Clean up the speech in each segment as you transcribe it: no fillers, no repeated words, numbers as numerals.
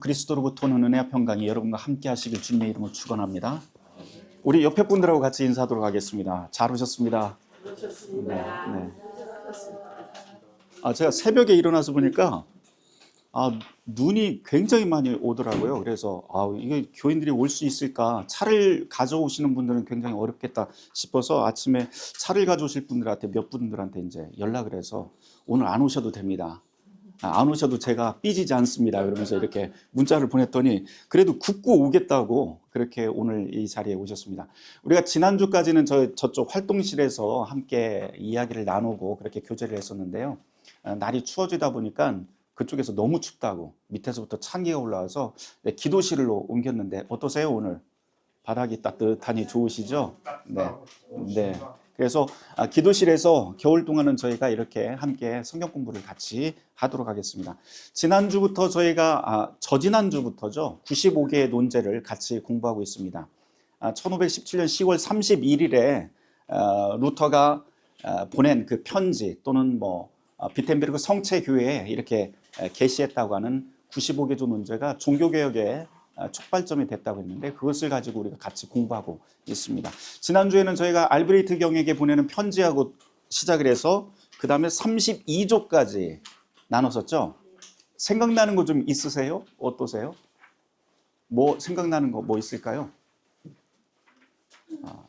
그리스도로부터 오는 은혜와 평강이 여러분과 함께 하시길 주님의 이름으로 축원합니다. 우리 옆에 분들하고 같이 인사하도록 하겠습니다. 잘 오셨습니다. 네. 제가 새벽에 일어나서 보니까 눈이 굉장히 많이 오더라고요. 그래서 이게 교인들이 올 수 있을까? 차를 가져오시는 분들은 굉장히 어렵겠다 싶어서 아침에 차를 가져오실 분들한테 몇 분들한테 이제 연락을 해서 오늘 안 오셔도 됩니다. 안 오셔도 제가 삐지지 않습니다. 그러면서 이렇게 문자를 보냈더니 그래도 굳고 오겠다고 그렇게 오늘 이 자리에 오셨습니다. 우리가 지난주까지는 저쪽 활동실에서 함께 이야기를 나누고 그렇게 교제를 했었는데요. 날이 추워지다 보니까 그쪽에서 너무 춥다고 밑에서부터 찬기가 올라와서 기도실로 옮겼는데 어떠세요? 오늘 바닥이 따뜻하니 좋으시죠? 네. 그래서 기도실에서 겨울 동안은 저희가 이렇게 함께 성경 공부를 같이 하도록 하겠습니다. 지난주부터 저희가 저지난주부터죠. 95개의 논제를 같이 공부하고 있습니다. 1517년 10월 31일에 루터가 보낸 그 편지 또는 비텐베르크 성체교회에 이렇게 게시했다고 하는 95개조 논제가 종교개혁의 촉발점이 됐다고 했는데 그것을 가지고 우리가 같이 공부하고 있습니다. 지난주에는 저희가 알브레이트 경에게 보내는 편지하고 시작을 해서 그 다음에 32조까지 나눴었죠. 생각나는 거 좀 있으세요? 어떠세요? 생각나는 거 있을까요?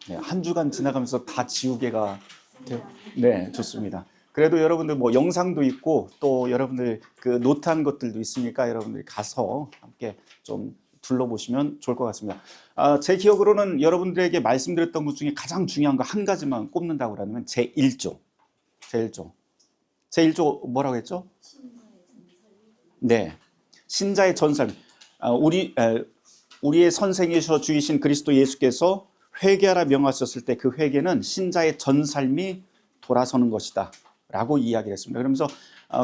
네, 한 주간 지나가면서 다 지우개가 네, 좋습니다. 그래도 여러분들 영상도 있고 또 여러분들 그 노트한 것들도 있으니까 여러분들이 가서 함께 좀 둘러보시면 좋을 것 같습니다. 제 기억으로는 여러분들에게 말씀드렸던 것 중에 가장 중요한 거 한 가지만 꼽는다고 하면 제1조. 제1조 뭐라고 했죠? 네, 신자의 전삶. 우리의 선생이셔 주이신 그리스도 예수께서 회개하라 명하셨을 때 그 회개는 신자의 전삶이 돌아서는 것이다 라고 이야기를 했습니다. 그러면서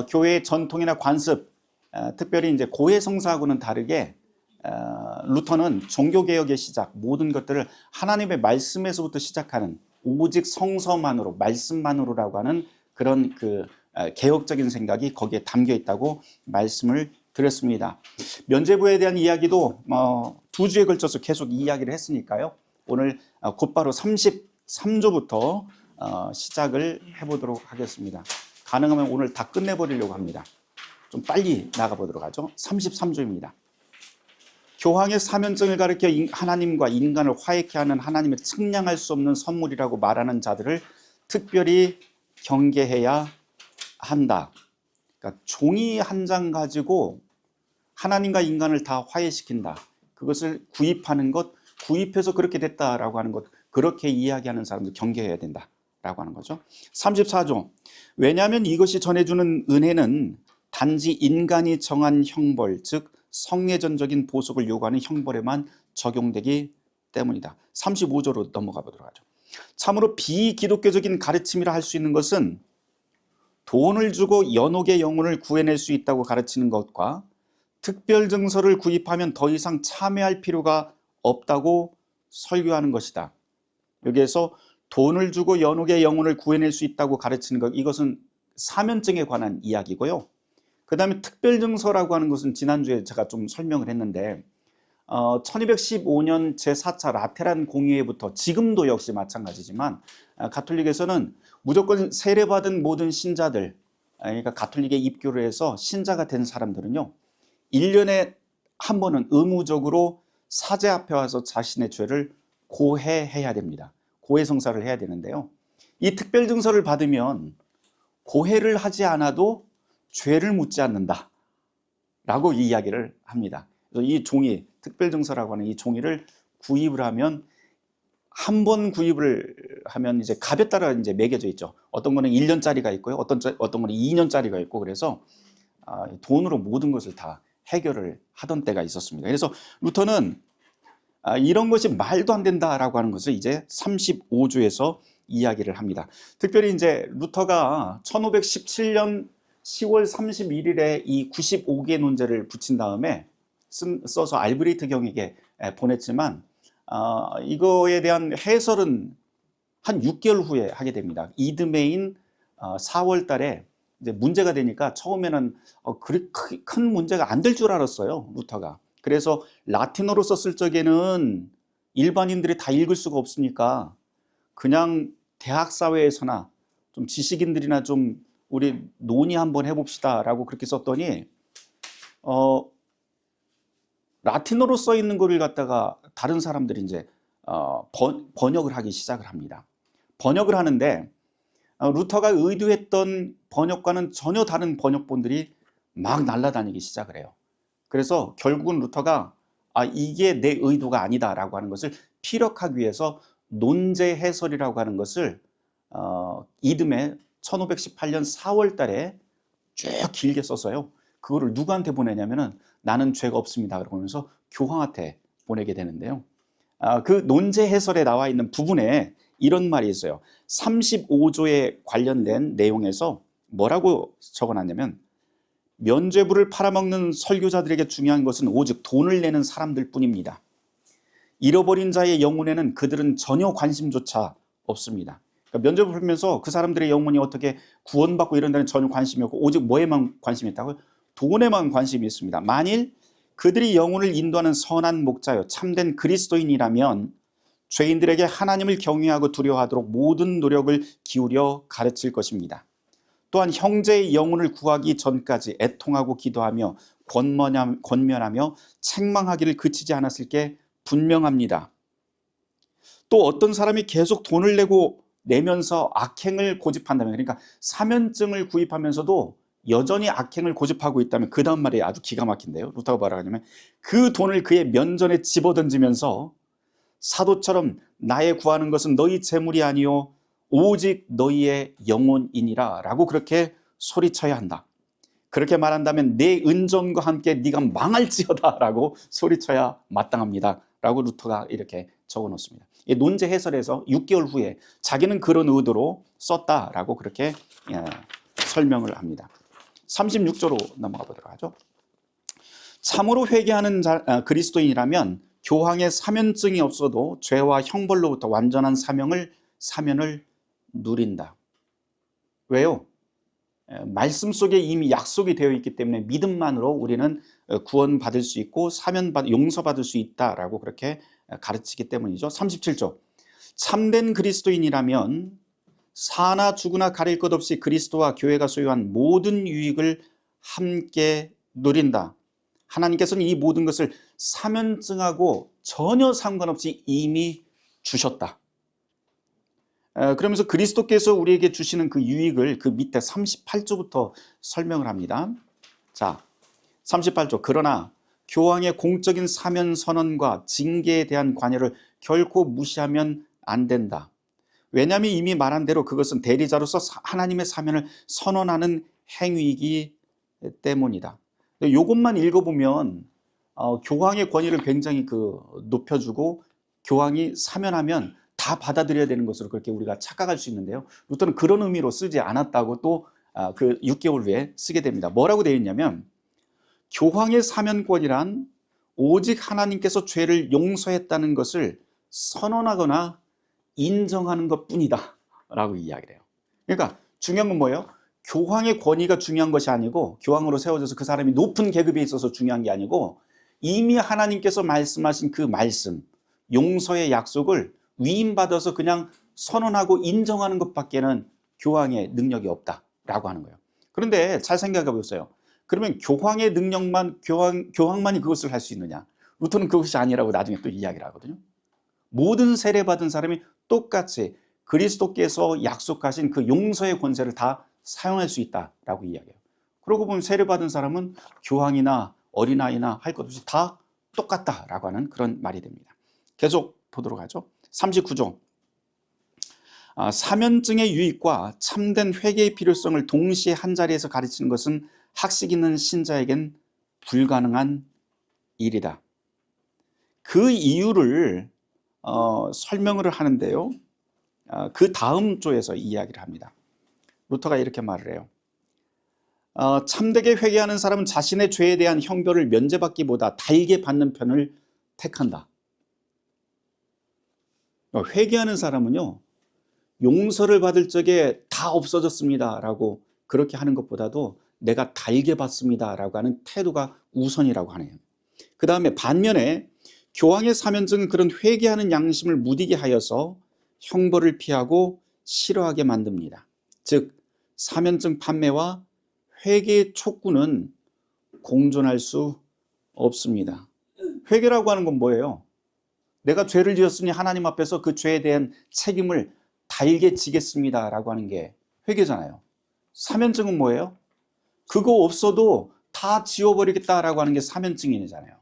교회의 전통이나 관습, 특별히 이제 고해성사하고는 다르게 루터는 종교개혁의 시작, 모든 것들을 하나님의 말씀에서부터 시작하는 오직 성서만으로, 말씀만으로라고 하는 그런 개혁적인 생각이 거기에 담겨 있다고 말씀을 드렸습니다. 면죄부에 대한 이야기도 2주에 걸쳐서 계속 이야기를 했으니까요. 오늘 곧바로 33조부터 시작을 해보도록 하겠습니다. 가능하면 오늘 다 끝내버리려고 합니다. 좀 빨리 나가보도록 하죠. 33조입니다. 교황의 사면증을 가리켜 하나님과 인간을 화해케 하는 하나님의 측량할 수 없는 선물이라고 말하는 자들을 특별히 경계해야 한다. 그러니까 종이 한 장 가지고 하나님과 인간을 다 화해시킨다. 그것을 구입하는 것, 구입해서 그렇게 됐다라고 하는 것, 그렇게 이야기하는 사람들 경계해야 된다라고 하는 거죠. 34조. 왜냐하면 이것이 전해주는 은혜는 단지 인간이 정한 형벌, 즉 성례전적인 보석을 요구하는 형벌에만 적용되기 때문이다. 35조로 넘어가 보도록 하죠. 참으로 비기독교적인 가르침이라 할 수 있는 것은 돈을 주고 연옥의 영혼을 구해낼 수 있다고 가르치는 것과 특별 증서를 구입하면 더 이상 참여할 필요가 없다고 설교하는 것이다. 여기에서 돈을 주고 연옥의 영혼을 구해낼 수 있다고 가르치는 것, 이것은 사면증에 관한 이야기고요. 그 다음에 특별증서라고 하는 것은 지난주에 제가 좀 설명을 했는데 1215년 제4차 라테란 공의회부터 지금도 역시 마찬가지지만 가톨릭에서는 무조건 세례받은 모든 신자들, 그러니까 가톨릭에 입교를 해서 신자가 된 사람들은요 1년에 한 번은 의무적으로 사제 앞에 와서 자신의 죄를 고해해야 됩니다. 고해성사를 해야 되는데요, 이 특별증서를 받으면 고해를 하지 않아도 죄를 묻지 않는다 라고 이야기를 합니다. 그래서 이 종이, 특별증서라고 하는 이 종이를 구입을 하면, 한 번 구입을 하면 이제 값에 따라 이제 매겨져 있죠. 어떤 거는 1년짜리가 있고요, 어떤 거는 2년짜리가 있고, 그래서 돈으로 모든 것을 다 해결을 하던 때가 있었습니다. 그래서 루터는 이런 것이 말도 안 된다라고 하는 것을 이제 35조에서 이야기를 합니다. 특별히 이제 루터가 1517년 10월 31일에 이 95개 논제를 붙인 다음에 써서 알브레이트 경에게 보냈지만 이거에 대한 해설은 한 6개월 후에 하게 됩니다. 이듬해인 4월 달에 이제 문제가 되니까 처음에는 그리 큰 문제가 안 될 줄 알았어요, 루터가. 그래서 라틴어로 썼을 적에는 일반인들이 다 읽을 수가 없으니까 그냥 대학 사회에서나 좀 지식인들이나 좀 우리 논의 한번 해봅시다 라고 그렇게 썼더니 라틴어로 써 있는 거를 갖다가 다른 사람들이 이제 번역을 하기 시작을 합니다. 번역을 하는데 루터가 의도했던 번역과는 전혀 다른 번역본들이 막 날아다니기 시작을 해요. 그래서 결국은 루터가 이게 내 의도가 아니다라고 하는 것을 피력하기 위해서 논제 해설이라고 하는 것을 이듬해 1518년 4월 달에 쭉 길게 써서요. 그거를 누구한테 보내냐면은 나는 죄가 없습니다. 그러면서 교황한테 보내게 되는데요. 그 논제 해설에 나와 있는 부분에 이런 말이 있어요. 35조에 관련된 내용에서 뭐라고 적어놨냐면 면죄부를 팔아먹는 설교자들에게 중요한 것은 오직 돈을 내는 사람들 뿐입니다. 잃어버린 자의 영혼에는 그들은 전혀 관심조차 없습니다. 그러니까 면죄부를 풀면서 그 사람들의 영혼이 어떻게 구원받고 이런 데는 전혀 관심이 없고 오직 뭐에만 관심이 있다고요? 돈에만 관심이 있습니다. 만일 그들이 영혼을 인도하는 선한 목자요 참된 그리스도인이라면 죄인들에게 하나님을 경외하고 두려워하도록 모든 노력을 기울여 가르칠 것입니다. 또한 형제의 영혼을 구하기 전까지 애통하고 기도하며 권면하며 책망하기를 그치지 않았을 게 분명합니다. 또 어떤 사람이 계속 돈을 내면서 악행을 고집한다면, 그러니까 사면증을 구입하면서도 여전히 악행을 고집하고 있다면 그 다음 말이 아주 기가 막힌데요. 루터가 뭐라고 하냐면 그 돈을 그의 면전에 집어던지면서 사도처럼 나의 구하는 것은 너희 재물이 아니요 오직 너희의 영혼이니라 라고 그렇게 소리쳐야 한다. 그렇게 말한다면 내 은전과 함께 네가 망할지어다 라고 소리쳐야 마땅합니다 라고 루터가 이렇게 적어 놓습니다. 논제 해설에서 6개월 후에 자기는 그런 의도로 썼다라고 그렇게 설명을 합니다. 36조로 넘어가 보도록 하죠. 참으로 회개하는 그리스도인이라면 교황의 사면증이 없어도 죄와 형벌로부터 완전한 사면을 누린다. 왜요? 말씀 속에 이미 약속이 되어 있기 때문에 믿음만으로 우리는 구원받을 수 있고 용서받을 수 있다라고 그렇게 가르치기 때문이죠. 37조. 참된 그리스도인이라면 사나 죽으나 가릴 것 없이 그리스도와 교회가 소유한 모든 유익을 함께 누린다. 하나님께서는 이 모든 것을 사면증하고 전혀 상관없이 이미 주셨다. 그러면서 그리스도께서 우리에게 주시는 그 유익을 그 밑에 38조부터 설명을 합니다. 자, 38조. 그러나 교황의 공적인 사면 선언과 징계에 대한 관여를 결코 무시하면 안 된다. 왜냐하면 이미 말한 대로 그것은 대리자로서 하나님의 사면을 선언하는 행위이기 때문이다. 이것만 읽어보면 교황의 권위를 굉장히 높여주고 교황이 사면하면 다 받아들여야 되는 것으로 그렇게 우리가 착각할 수 있는데요. 루터는 그런 의미로 쓰지 않았다고 또 그 6개월 후에 쓰게 됩니다. 뭐라고 되어 있냐면 교황의 사면권이란 오직 하나님께서 죄를 용서했다는 것을 선언하거나 인정하는 것뿐이다 라고 이야기를 해요. 그러니까 중요한 건 뭐예요? 교황의 권위가 중요한 것이 아니고 교황으로 세워져서 그 사람이 높은 계급에 있어서 중요한 게 아니고 이미 하나님께서 말씀하신 그 말씀, 용서의 약속을 위임받아서 그냥 선언하고 인정하는 것밖에는 교황의 능력이 없다라고 하는 거예요. 그런데 잘 생각해 보세요. 그러면 교황의 능력만, 교황만이 그것을 할 수 있느냐? 루터는 그것이 아니라고 나중에 또 이야기를 하거든요. 모든 세례받은 사람이 똑같이 그리스도께서 약속하신 그 용서의 권세를 다 사용할 수 있다라고 이야기해요. 그러고 보면 세례받은 사람은 교황이나 어린아이나 할 것 없이 다 똑같다라고 하는 그런 말이 됩니다. 계속 보도록 하죠. 39조. 사면증의 유익과 참된 회개의 필요성을 동시에 한자리에서 가르치는 것은 학식 있는 신자에겐 불가능한 일이다. 그 이유를 설명을 하는데요. 그 다음 조에서 이야기를 합니다. 루터가 이렇게 말을 해요. 참되게 회개하는 사람은 자신의 죄에 대한 형벌을 면제받기보다 달게 받는 편을 택한다. 회개하는 사람은요, 용서를 받을 적에 다 없어졌습니다 라고 그렇게 하는 것보다도 내가 달게 받습니다 라고 하는 태도가 우선이라고 하네요. 그 다음에 반면에 교황의 사면증은 그런 회개하는 양심을 무디게 하여서 형벌을 피하고 싫어하게 만듭니다. 즉 사면증 판매와 회개의 촉구는 공존할 수 없습니다. 회개라고 하는 건 뭐예요? 내가 죄를 지었으니 하나님 앞에서 그 죄에 대한 책임을 달게 지겠습니다 라고 하는 게 회개잖아요. 사면증은 뭐예요? 그거 없어도 다 지워버리겠다라고 하는 게 사면증이잖아요.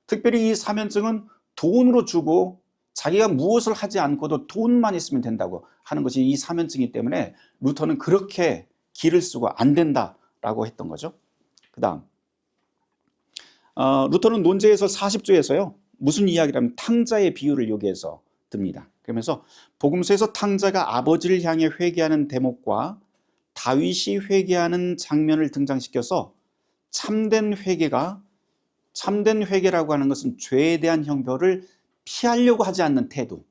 특별히 이 사면증은 돈으로 주고 자기가 무엇을 하지 않고도 돈만 있으면 된다고 하는 것이 이 사면증이기 때문에 루터는 그렇게 길을 쓰고 안 된다라고 했던 거죠. 그 다음 루터는 논제에서 40조에서요 무슨 이야기라면 탕자의 비유를 여기에서 듭니다. 그러면서 복음서에서 탕자가 아버지를 향해 회개하는 대목과 다윗이 회개하는 장면을 등장시켜서 참된 회개라고 하는 것은 죄에 대한 형벌을 피하려고 하지 않는 태도,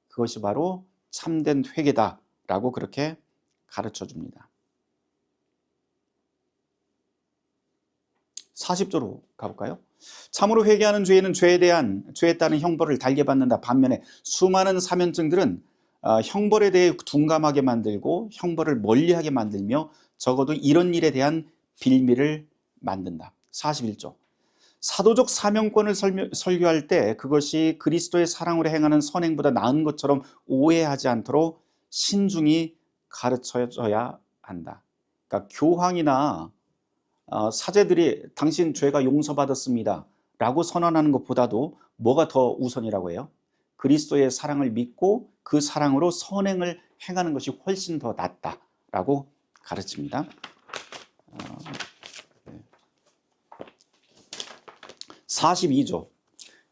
그것이 바로 참된 회개다라고 그렇게 가르쳐 줍니다. 40조로 가볼까요? 참으로 회개하는 죄인은 죄에 따른 형벌을 달게 받는다. 반면에 수많은 사면증들은 형벌에 대해 둔감하게 만들고 형벌을 멀리하게 만들며 적어도 이런 일에 대한 빌미를 만든다. 41조. 사도적 사명권을 설교할 때 그것이 그리스도의 사랑으로 행하는 선행보다 나은 것처럼 오해하지 않도록 신중히 가르쳐줘야 한다. 그러니까 교황이나 사제들이 당신 죄가 용서받았습니다 라고 선언하는 것보다도 뭐가 더 우선이라고 해요? 그리스도의 사랑을 믿고 그 사랑으로 선행을 행하는 것이 훨씬 더 낫다라고 가르칩니다. 42조.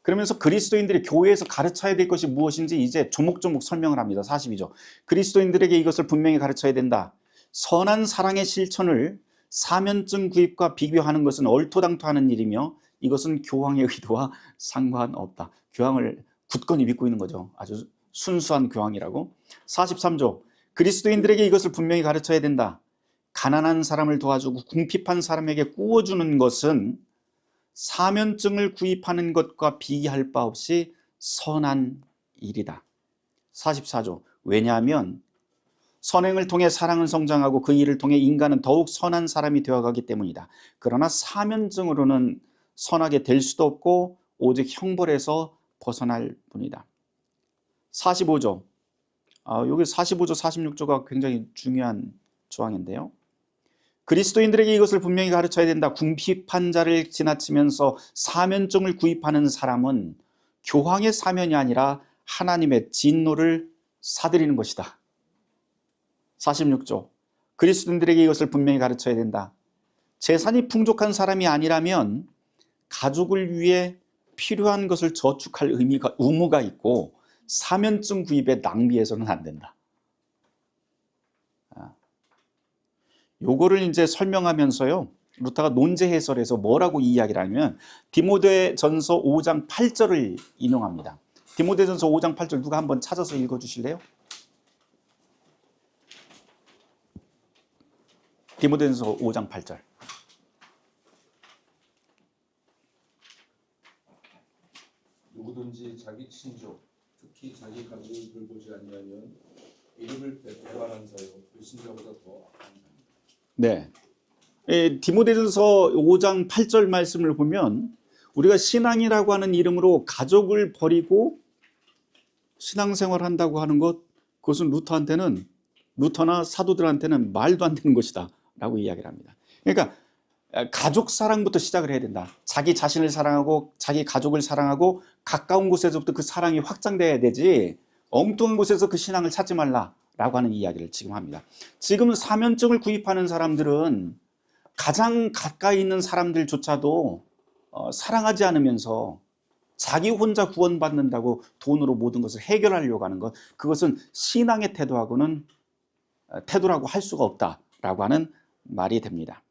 그러면서 그리스도인들이 교회에서 가르쳐야 될 것이 무엇인지 이제 조목조목 설명을 합니다. 42조. 그리스도인들에게 이것을 분명히 가르쳐야 된다. 선한 사랑의 실천을 사면증 구입과 비교하는 것은 얼토당토하는 일이며 이것은 교황의 의도와 상관없다. 교황을 굳건히 믿고 있는 거죠. 아주 순수한 교황이라고. 43조. 그리스도인들에게 이것을 분명히 가르쳐야 된다. 가난한 사람을 도와주고 궁핍한 사람에게 구워주는 것은 사면증을 구입하는 것과 비교할 바 없이 선한 일이다. 44조. 왜냐하면 선행을 통해 사랑을 성장하고 그 일을 통해 인간은 더욱 선한 사람이 되어가기 때문이다. 그러나 사면증으로는 선하게 될 수도 없고 오직 형벌에서 벗어날 뿐이다. 45조. 여기 45조, 46조가 굉장히 중요한 조항인데요. 그리스도인들에게 이것을 분명히 가르쳐야 된다. 궁핍한 자를 지나치면서 사면증을 구입하는 사람은 교황의 사면이 아니라 하나님의 진노를 사들이는 것이다. 46조. 그리스도인들에게 이것을 분명히 가르쳐야 된다. 재산이 풍족한 사람이 아니라면 가족을 위해 필요한 것을 저축할 의무가 있고 사면증 구입에 낭비해서는 안 된다. 요거를 이제 설명하면서요. 루터가 논제 해설에서 뭐라고 이야기를 하냐면 디모데전서 5장 8절을 인용합니다. 디모데전서 5장 8절 누가 한번 찾아서 읽어 주실래요? 디모데전서 5장 8절. 누구든지 자기 친족, 특히 자기 가족을 돌보지 아니하면 이름을 배반한 자요 불신자보다 더 악한 자입니다. 네. 디모데전서 5장 8절 말씀을 보면 우리가 신앙이라고 하는 이름으로 가족을 버리고 신앙생활을 한다고 하는 것, 그것은 루터나 사도들한테는 말도 안 되는 것이다 라고 이야기를 합니다. 그러니까 가족 사랑부터 시작을 해야 된다. 자기 자신을 사랑하고 자기 가족을 사랑하고 가까운 곳에서부터 그 사랑이 확장돼야 되지 엉뚱한 곳에서 그 신앙을 찾지 말라라고 하는 이야기를 지금 합니다. 지금 사면증을 구입하는 사람들은 가장 가까이 있는 사람들조차도 사랑하지 않으면서 자기 혼자 구원받는다고 돈으로 모든 것을 해결하려고 하는 것, 그것은 신앙의 태도라고 할 수가 없다라고 하는 말이 됩니다.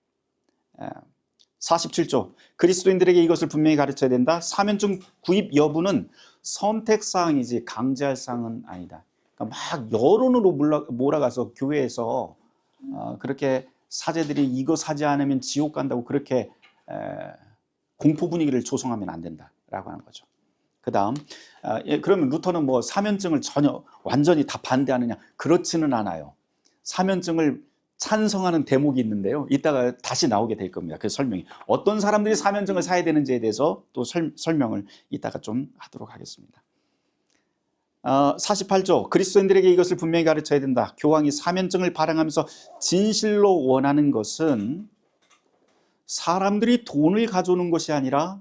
47조. 그리스도인들에게 이것을 분명히 가르쳐야 된다. 사면증 구입 여부는 선택사항이지 강제할 사항은 아니다. 그러니까 막 여론으로 몰아가서 교회에서 그렇게 사제들이 이거 사지 않으면 지옥 간다고 그렇게 공포 분위기를 조성하면 안 된다라고 하는 거죠. 그 다음, 그러면 루터는 뭐 사면증을 전혀 완전히 다 반대하느냐? 그렇지는 않아요. 사면증을 찬성하는 대목이 있는데요. 이따가 다시 나오게 될 겁니다. 그 설명이. 어떤 사람들이 사면증을 사야 되는지에 대해서 또 설명을 이따가 좀 하도록 하겠습니다. 48조, 그리스도인들에게 이것을 분명히 가르쳐야 된다. 교황이 사면증을 발행하면서 진실로 원하는 것은 사람들이 돈을 가져오는 것이 아니라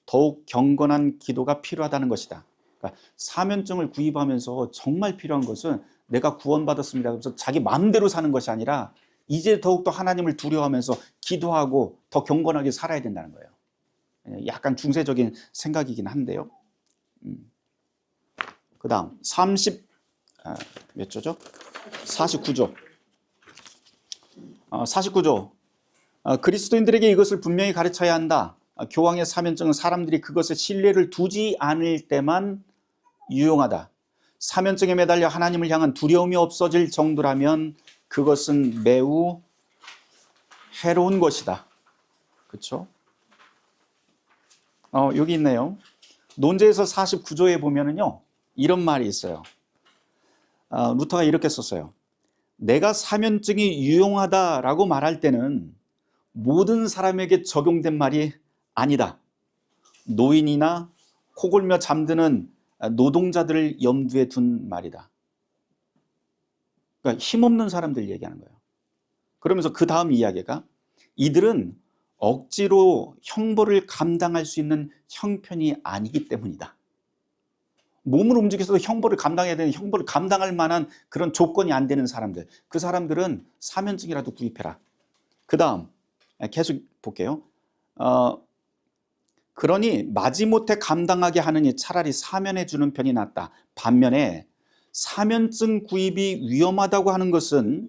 더욱 경건한 기도가 필요하다는 것이다. 그러니까 사면증을 구입하면서 정말 필요한 것은 내가 구원받았습니다. 그래서 자기 마음대로 사는 것이 아니라 이제 더욱더 하나님을 두려워하면서 기도하고 더 경건하게 살아야 된다는 거예요. 약간 중세적인 생각이긴 한데요. 그 다음 몇 조죠? 49조. 49조. 그리스도인들에게 이것을 분명히 가르쳐야 한다. 교황의 사면증은 사람들이 그것에 신뢰를 두지 않을 때만 유용하다. 사면증에 매달려 하나님을 향한 두려움이 없어질 정도라면 그것은 매우 해로운 것이다. 그렇죠? 여기 있네요. 논제에서 49조에 보면은요, 이런 말이 있어요. 루터가 이렇게 썼어요. 내가 사면증이 유용하다라고 말할 때는 모든 사람에게 적용된 말이 아니다. 노인이나 코골며 잠드는 노동자들을 염두에 둔 말이다. 그러니까 힘없는 사람들 얘기하는 거예요. 그러면서 그 다음 이야기가 이들은 억지로 형벌을 감당할 수 있는 형편이 아니기 때문이다. 몸을 움직여서도 형벌을 감당해야 되는, 형벌을 감당할 만한 그런 조건이 안 되는 사람들, 그 사람들은 사면증이라도 구입해라. 그 다음 계속 볼게요. 그러니 마지못해 감당하게 하느니 차라리 사면해 주는 편이 낫다. 반면에 사면증 구입이 위험하다고 하는 것은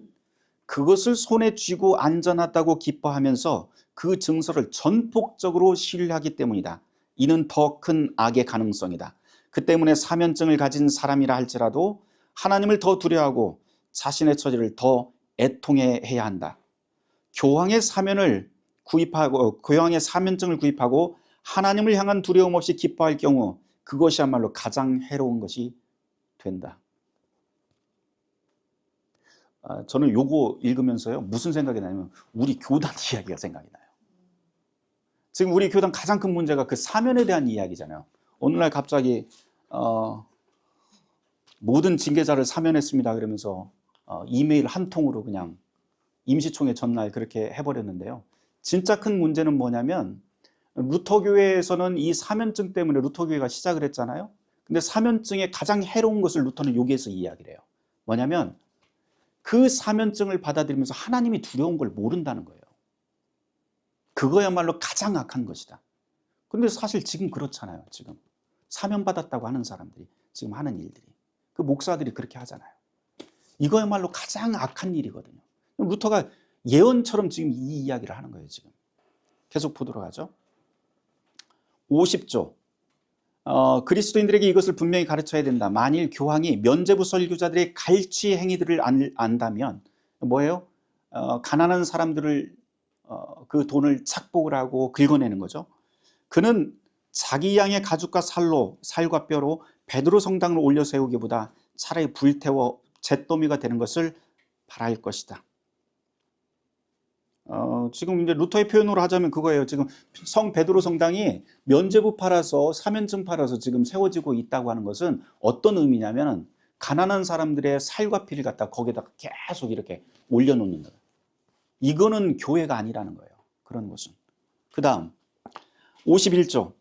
그것을 손에 쥐고 안전하다고 기뻐하면서 그 증서를 전폭적으로 신뢰하기 때문이다. 이는 더 큰 악의 가능성이다. 그 때문에 사면증을 가진 사람이라 할지라도 하나님을 더 두려워하고 자신의 처지를 더 애통해야 한다. 교황의 사면증을 구입하고 하나님을 향한 두려움 없이 기뻐할 경우 그것이야말로 가장 해로운 것이 된다. 저는 요거 읽으면서요, 무슨 생각이 나냐면 우리 교단 이야기가 생각이 나요. 지금 우리 교단 가장 큰 문제가 그 사면에 대한 이야기잖아요. 오늘날 갑자기 모든 징계자를 사면했습니다 그러면서 이메일 한 통으로 그냥 임시총회 전날 그렇게 해버렸는데요. 진짜 큰 문제는 뭐냐면 루터교회에서는 이 사면증 때문에 루터교회가 시작을 했잖아요. 근데 사면증의 가장 해로운 것을 루터는 여기에서 이야기를 해요. 뭐냐면 그 사면증을 받아들이면서 하나님이 두려운 걸 모른다는 거예요. 그거야말로 가장 악한 것이다. 근데 사실 지금 그렇잖아요. 지금 사면받았다고 하는 사람들이 지금 하는 일들이, 그 목사들이 그렇게 하잖아요. 이거야말로 가장 악한 일이거든요. 루터가 예언처럼 지금 이 이야기를 하는 거예요. 지금 계속 보도록 하죠. 50조. 그리스도인들에게 이것을 분명히 가르쳐야 된다. 만일 교황이 면죄부 설교자들의 갈취 행위들을 안다면 뭐예요? 가난한 사람들을 그 돈을 착복을 하고 긁어내는 거죠. 그는 자기 양의 가죽과 살과 뼈로 베드로 성당을 올려 세우기보다 차라리 불태워 잿더미가 되는 것을 바랄 것이다. 지금 이제 루터의 표현으로 하자면 그거예요. 지금 성 베드로 성당이 면죄부 팔아서 사면증 팔아서 지금 세워지고 있다고 하는 것은 어떤 의미냐면 가난한 사람들의 살과 피를 갖다 거기다가 계속 이렇게 올려놓는 거예요. 이거는 교회가 아니라는 거예요. 그런 것은. 그 다음 51조죠.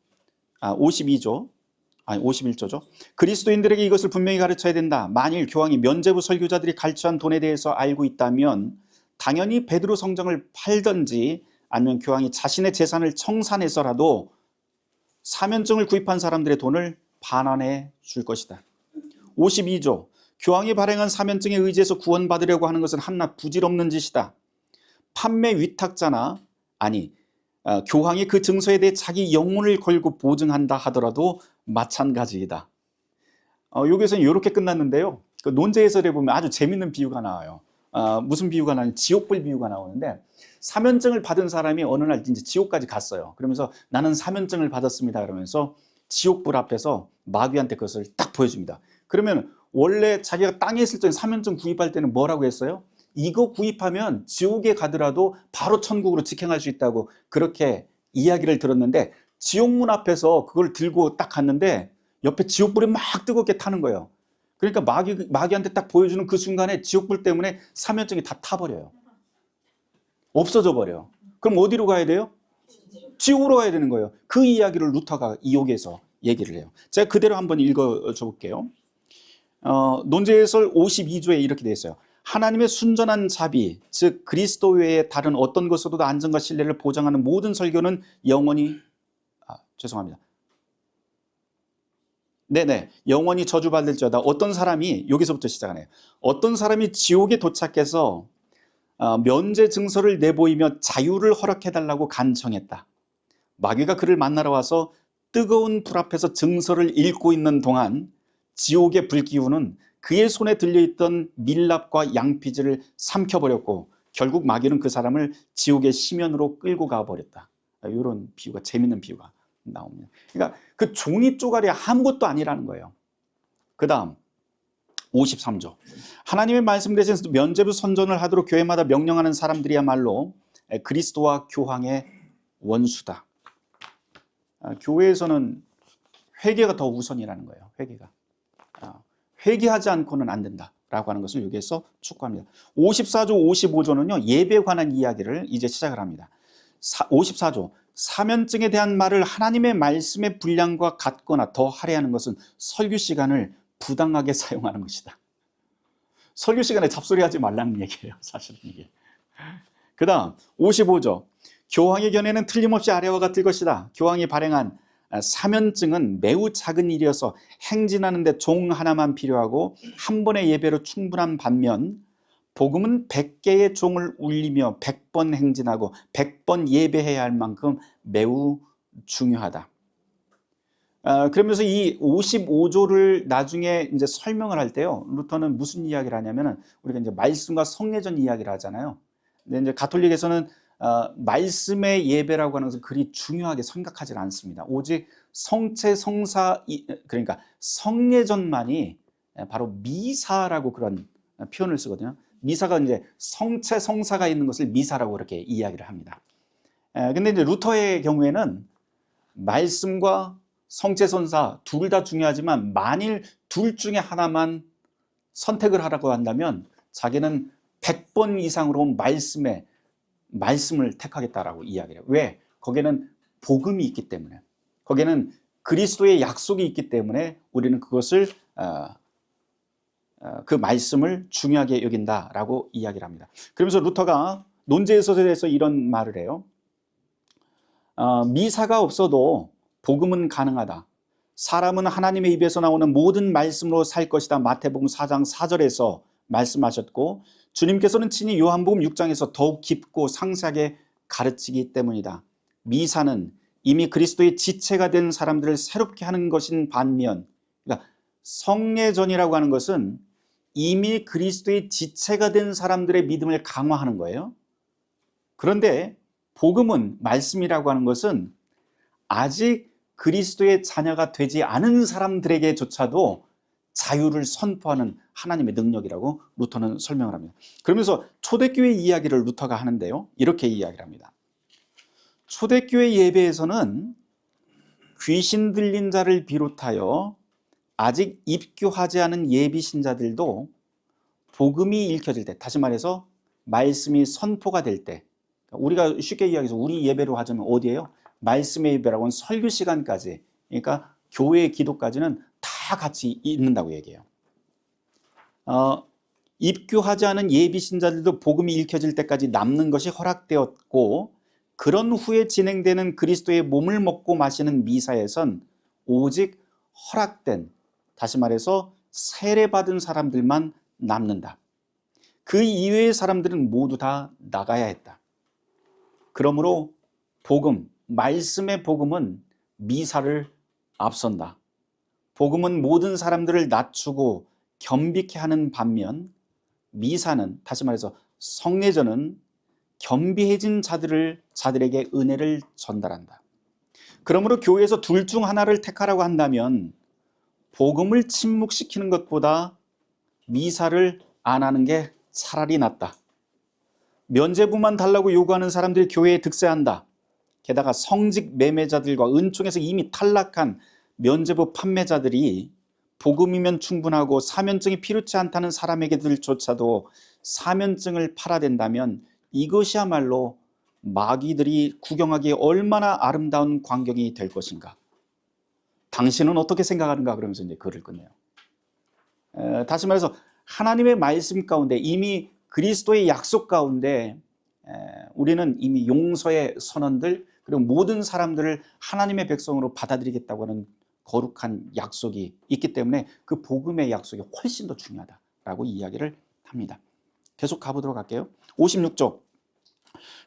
그리스도인들에게 이것을 분명히 가르쳐야 된다. 만일 교황이 면죄부 설교자들이 갈취한 돈에 대해서 알고 있다면 당연히 베드로 성전을 팔든지 아니면 교황이 자신의 재산을 청산해서라도 사면증을 구입한 사람들의 돈을 반환해 줄 것이다. 52조. 교황이 발행한 사면증에 의지해서 구원받으려고 하는 것은 한낱 부질없는 짓이다. 판매 위탁자나 교황이 그 증서에 대해 자기 영혼을 걸고 보증한다 하더라도 마찬가지이다. 여기서는 이렇게 끝났는데요. 그 논제 해설에 보면 아주 재밌는 비유가 나와요. 무슨 비유가 나오냐면 지옥불 비유가 나오는데 사면증을 받은 사람이 어느 날 이제 지옥까지 갔어요. 그러면서 나는 사면증을 받았습니다. 그러면서 지옥불 앞에서 마귀한테 그것을 딱 보여줍니다. 그러면 원래 자기가 땅에 있을 때 사면증 구입할 때는 뭐라고 했어요? 이거 구입하면 지옥에 가더라도 바로 천국으로 직행할 수 있다고 그렇게 이야기를 들었는데 지옥문 앞에서 그걸 들고 딱 갔는데 옆에 지옥불이 막 뜨겁게 타는 거예요. 그러니까 마귀한테 딱 보여주는 그 순간에 지옥불 때문에 사면증이 다 타버려요. 없어져 버려요. 그럼 어디로 가야 돼요? 지옥으로 가야 되는 거예요. 그 이야기를 루터가 이옥에서 얘기를 해요. 제가 그대로 한번 읽어줘 볼게요. 논제해설 52조에 이렇게 되어 있어요. 하나님의 순전한 자비, 즉 그리스도 외에 다른 어떤 것으로도 안전과 신뢰를 보장하는 모든 설교는 영원히 죄송합니다. 영원히 저주받을지어다. 어떤 사람이 여기서부터 시작하네요. 어떤 사람이 지옥에 도착해서 면제 증서를 내보이며 자유를 허락해달라고 간청했다. 마귀가 그를 만나러 와서 뜨거운 불 앞에서 증서를 읽고 있는 동안 지옥의 불기운은 그의 손에 들려있던 밀랍과 양피지를 삼켜버렸고 결국 마귀는 그 사람을 지옥의 심연으로 끌고 가버렸다. 이런 비유가, 재밌는 비유가 나옵니다. 그러니까 그 종이 쪼가리 아무것도 아니라는 거예요. 그 다음 53조. 하나님의 말씀 대신 면죄부 선전을 하도록 교회마다 명령하는 사람들이야말로 그리스도와 교황의 원수다. 교회에서는 회개가 더 우선이라는 거예요. 회개하지 않고는 안 된다라고 하는 것을 여기에서 촉구합니다. 54조, 55조는요 예배에 관한 이야기를 이제 시작을 합니다. 54조. 사면증에 대한 말을 하나님의 말씀의 분량과 같거나 더 할애하는 것은 설교 시간을 부당하게 사용하는 것이다. 설교 시간에 잡소리하지 말라는 얘기예요. 사실은 이게. 그 다음 55조. 교황의 견해는 틀림없이 아래와 같을 것이다. 교황이 발행한 사면증은 매우 작은 일이어서 행진하는 데 종 하나만 필요하고 한 번의 예배로 충분한 반면 복음은 100개의 종을 울리며 100번 행진하고 100번 예배해야 할 만큼 매우 중요하다. 그러면서 이 55조를 나중에 이제 설명을 할 때요, 루터는 무슨 이야기를 하냐면은 우리가 이제 말씀과 성례전 이야기를 하잖아요. 근데 이제 가톨릭에서는 말씀의 예배라고 하는 것을 그리 중요하게 생각하지 않습니다. 오직 성체 성사, 그러니까 성례전만이 바로 미사라고 그런 표현을 쓰거든요. 미사가 이제 성체 성사가 있는 것을 미사라고 그렇게 이야기를 합니다. 근데 이제 루터의 경우에는 말씀과 성체 성사 둘 다 중요하지만 만일 둘 중에 하나만 선택을 하라고 한다면 자기는 100번 이상으로 말씀을 택하겠다라고 이야기를 해요. 왜? 거기에는 복음이 있기 때문에, 거기에는 그리스도의 약속이 있기 때문에 우리는 그것을 그 말씀을 중요하게 여긴다라고 이야기를 합니다. 그러면서 루터가 논제서에서 이런 말을 해요. 미사가 없어도 복음은 가능하다. 사람은 하나님의 입에서 나오는 모든 말씀으로 살 것이다. 마태복음 4장 4절에서 말씀하셨고 주님께서는 친히 요한복음 6장에서 더욱 깊고 상세하게 가르치기 때문이다. 미사는 이미 그리스도의 지체가 된 사람들을 새롭게 하는 것인 반면, 그러니까 성례전이라고 하는 것은 이미 그리스도의 지체가 된 사람들의 믿음을 강화하는 거예요. 그런데 복음은, 말씀이라고 하는 것은 아직 그리스도의 자녀가 되지 않은 사람들에게조차도 자유를 선포하는 하나님의 능력이라고 루터는 설명을 합니다. 그러면서 초대교회 이야기를 루터가 하는데요, 이렇게 이야기를 합니다. 초대교회 예배에서는 귀신 들린 자를 비롯하여 아직 입교하지 않은 예비 신자들도 복음이 읽혀질 때, 다시 말해서 말씀이 선포가 될 때, 우리가 쉽게 이야기해서 우리 예배로 하자면 어디예요? 말씀의 예배라고 하는 설교 시간까지, 그러니까 교회의 기도까지는 다 같이 있는다고 얘기해요. 입교하지 않은 예비 신자들도 복음이 읽혀질 때까지 남는 것이 허락되었고, 그런 후에 진행되는 그리스도의 몸을 먹고 마시는 미사에선 오직 허락된, 다시 말해서 세례받은 사람들만 남는다. 그 이외의 사람들은 모두 다 나가야 했다. 그러므로 복음, 말씀의 복음은 미사를 앞선다. 복음은 모든 사람들을 낮추고 겸비케 하는 반면 미사는, 다시 말해서 성례전은 겸비해진 자들에게 은혜를 전달한다. 그러므로 교회에서 둘 중 하나를 택하라고 한다면 복음을 침묵시키는 것보다 미사를 안 하는 게 차라리 낫다. 면죄부만 달라고 요구하는 사람들이 교회에 득세한다. 게다가 성직 매매자들과 은총에서 이미 탈락한 면죄부 판매자들이 복음이면 충분하고 사면증이 필요치 않다는 사람에게들조차도 사면증을 팔아댄다면 이것이야말로 마귀들이 구경하기에 얼마나 아름다운 광경이 될 것인가. 당신은 어떻게 생각하는가? 그러면서 이제 글을 끝내요. 다시 말해서 하나님의 말씀 가운데, 이미 그리스도의 약속 가운데 우리는 이미 용서의 선언들, 그리고 모든 사람들을 하나님의 백성으로 받아들이겠다고 하는 거룩한 약속이 있기 때문에 그 복음의 약속이 훨씬 더 중요하다라고 이야기를 합니다. 계속 가보도록 할게요. 56조.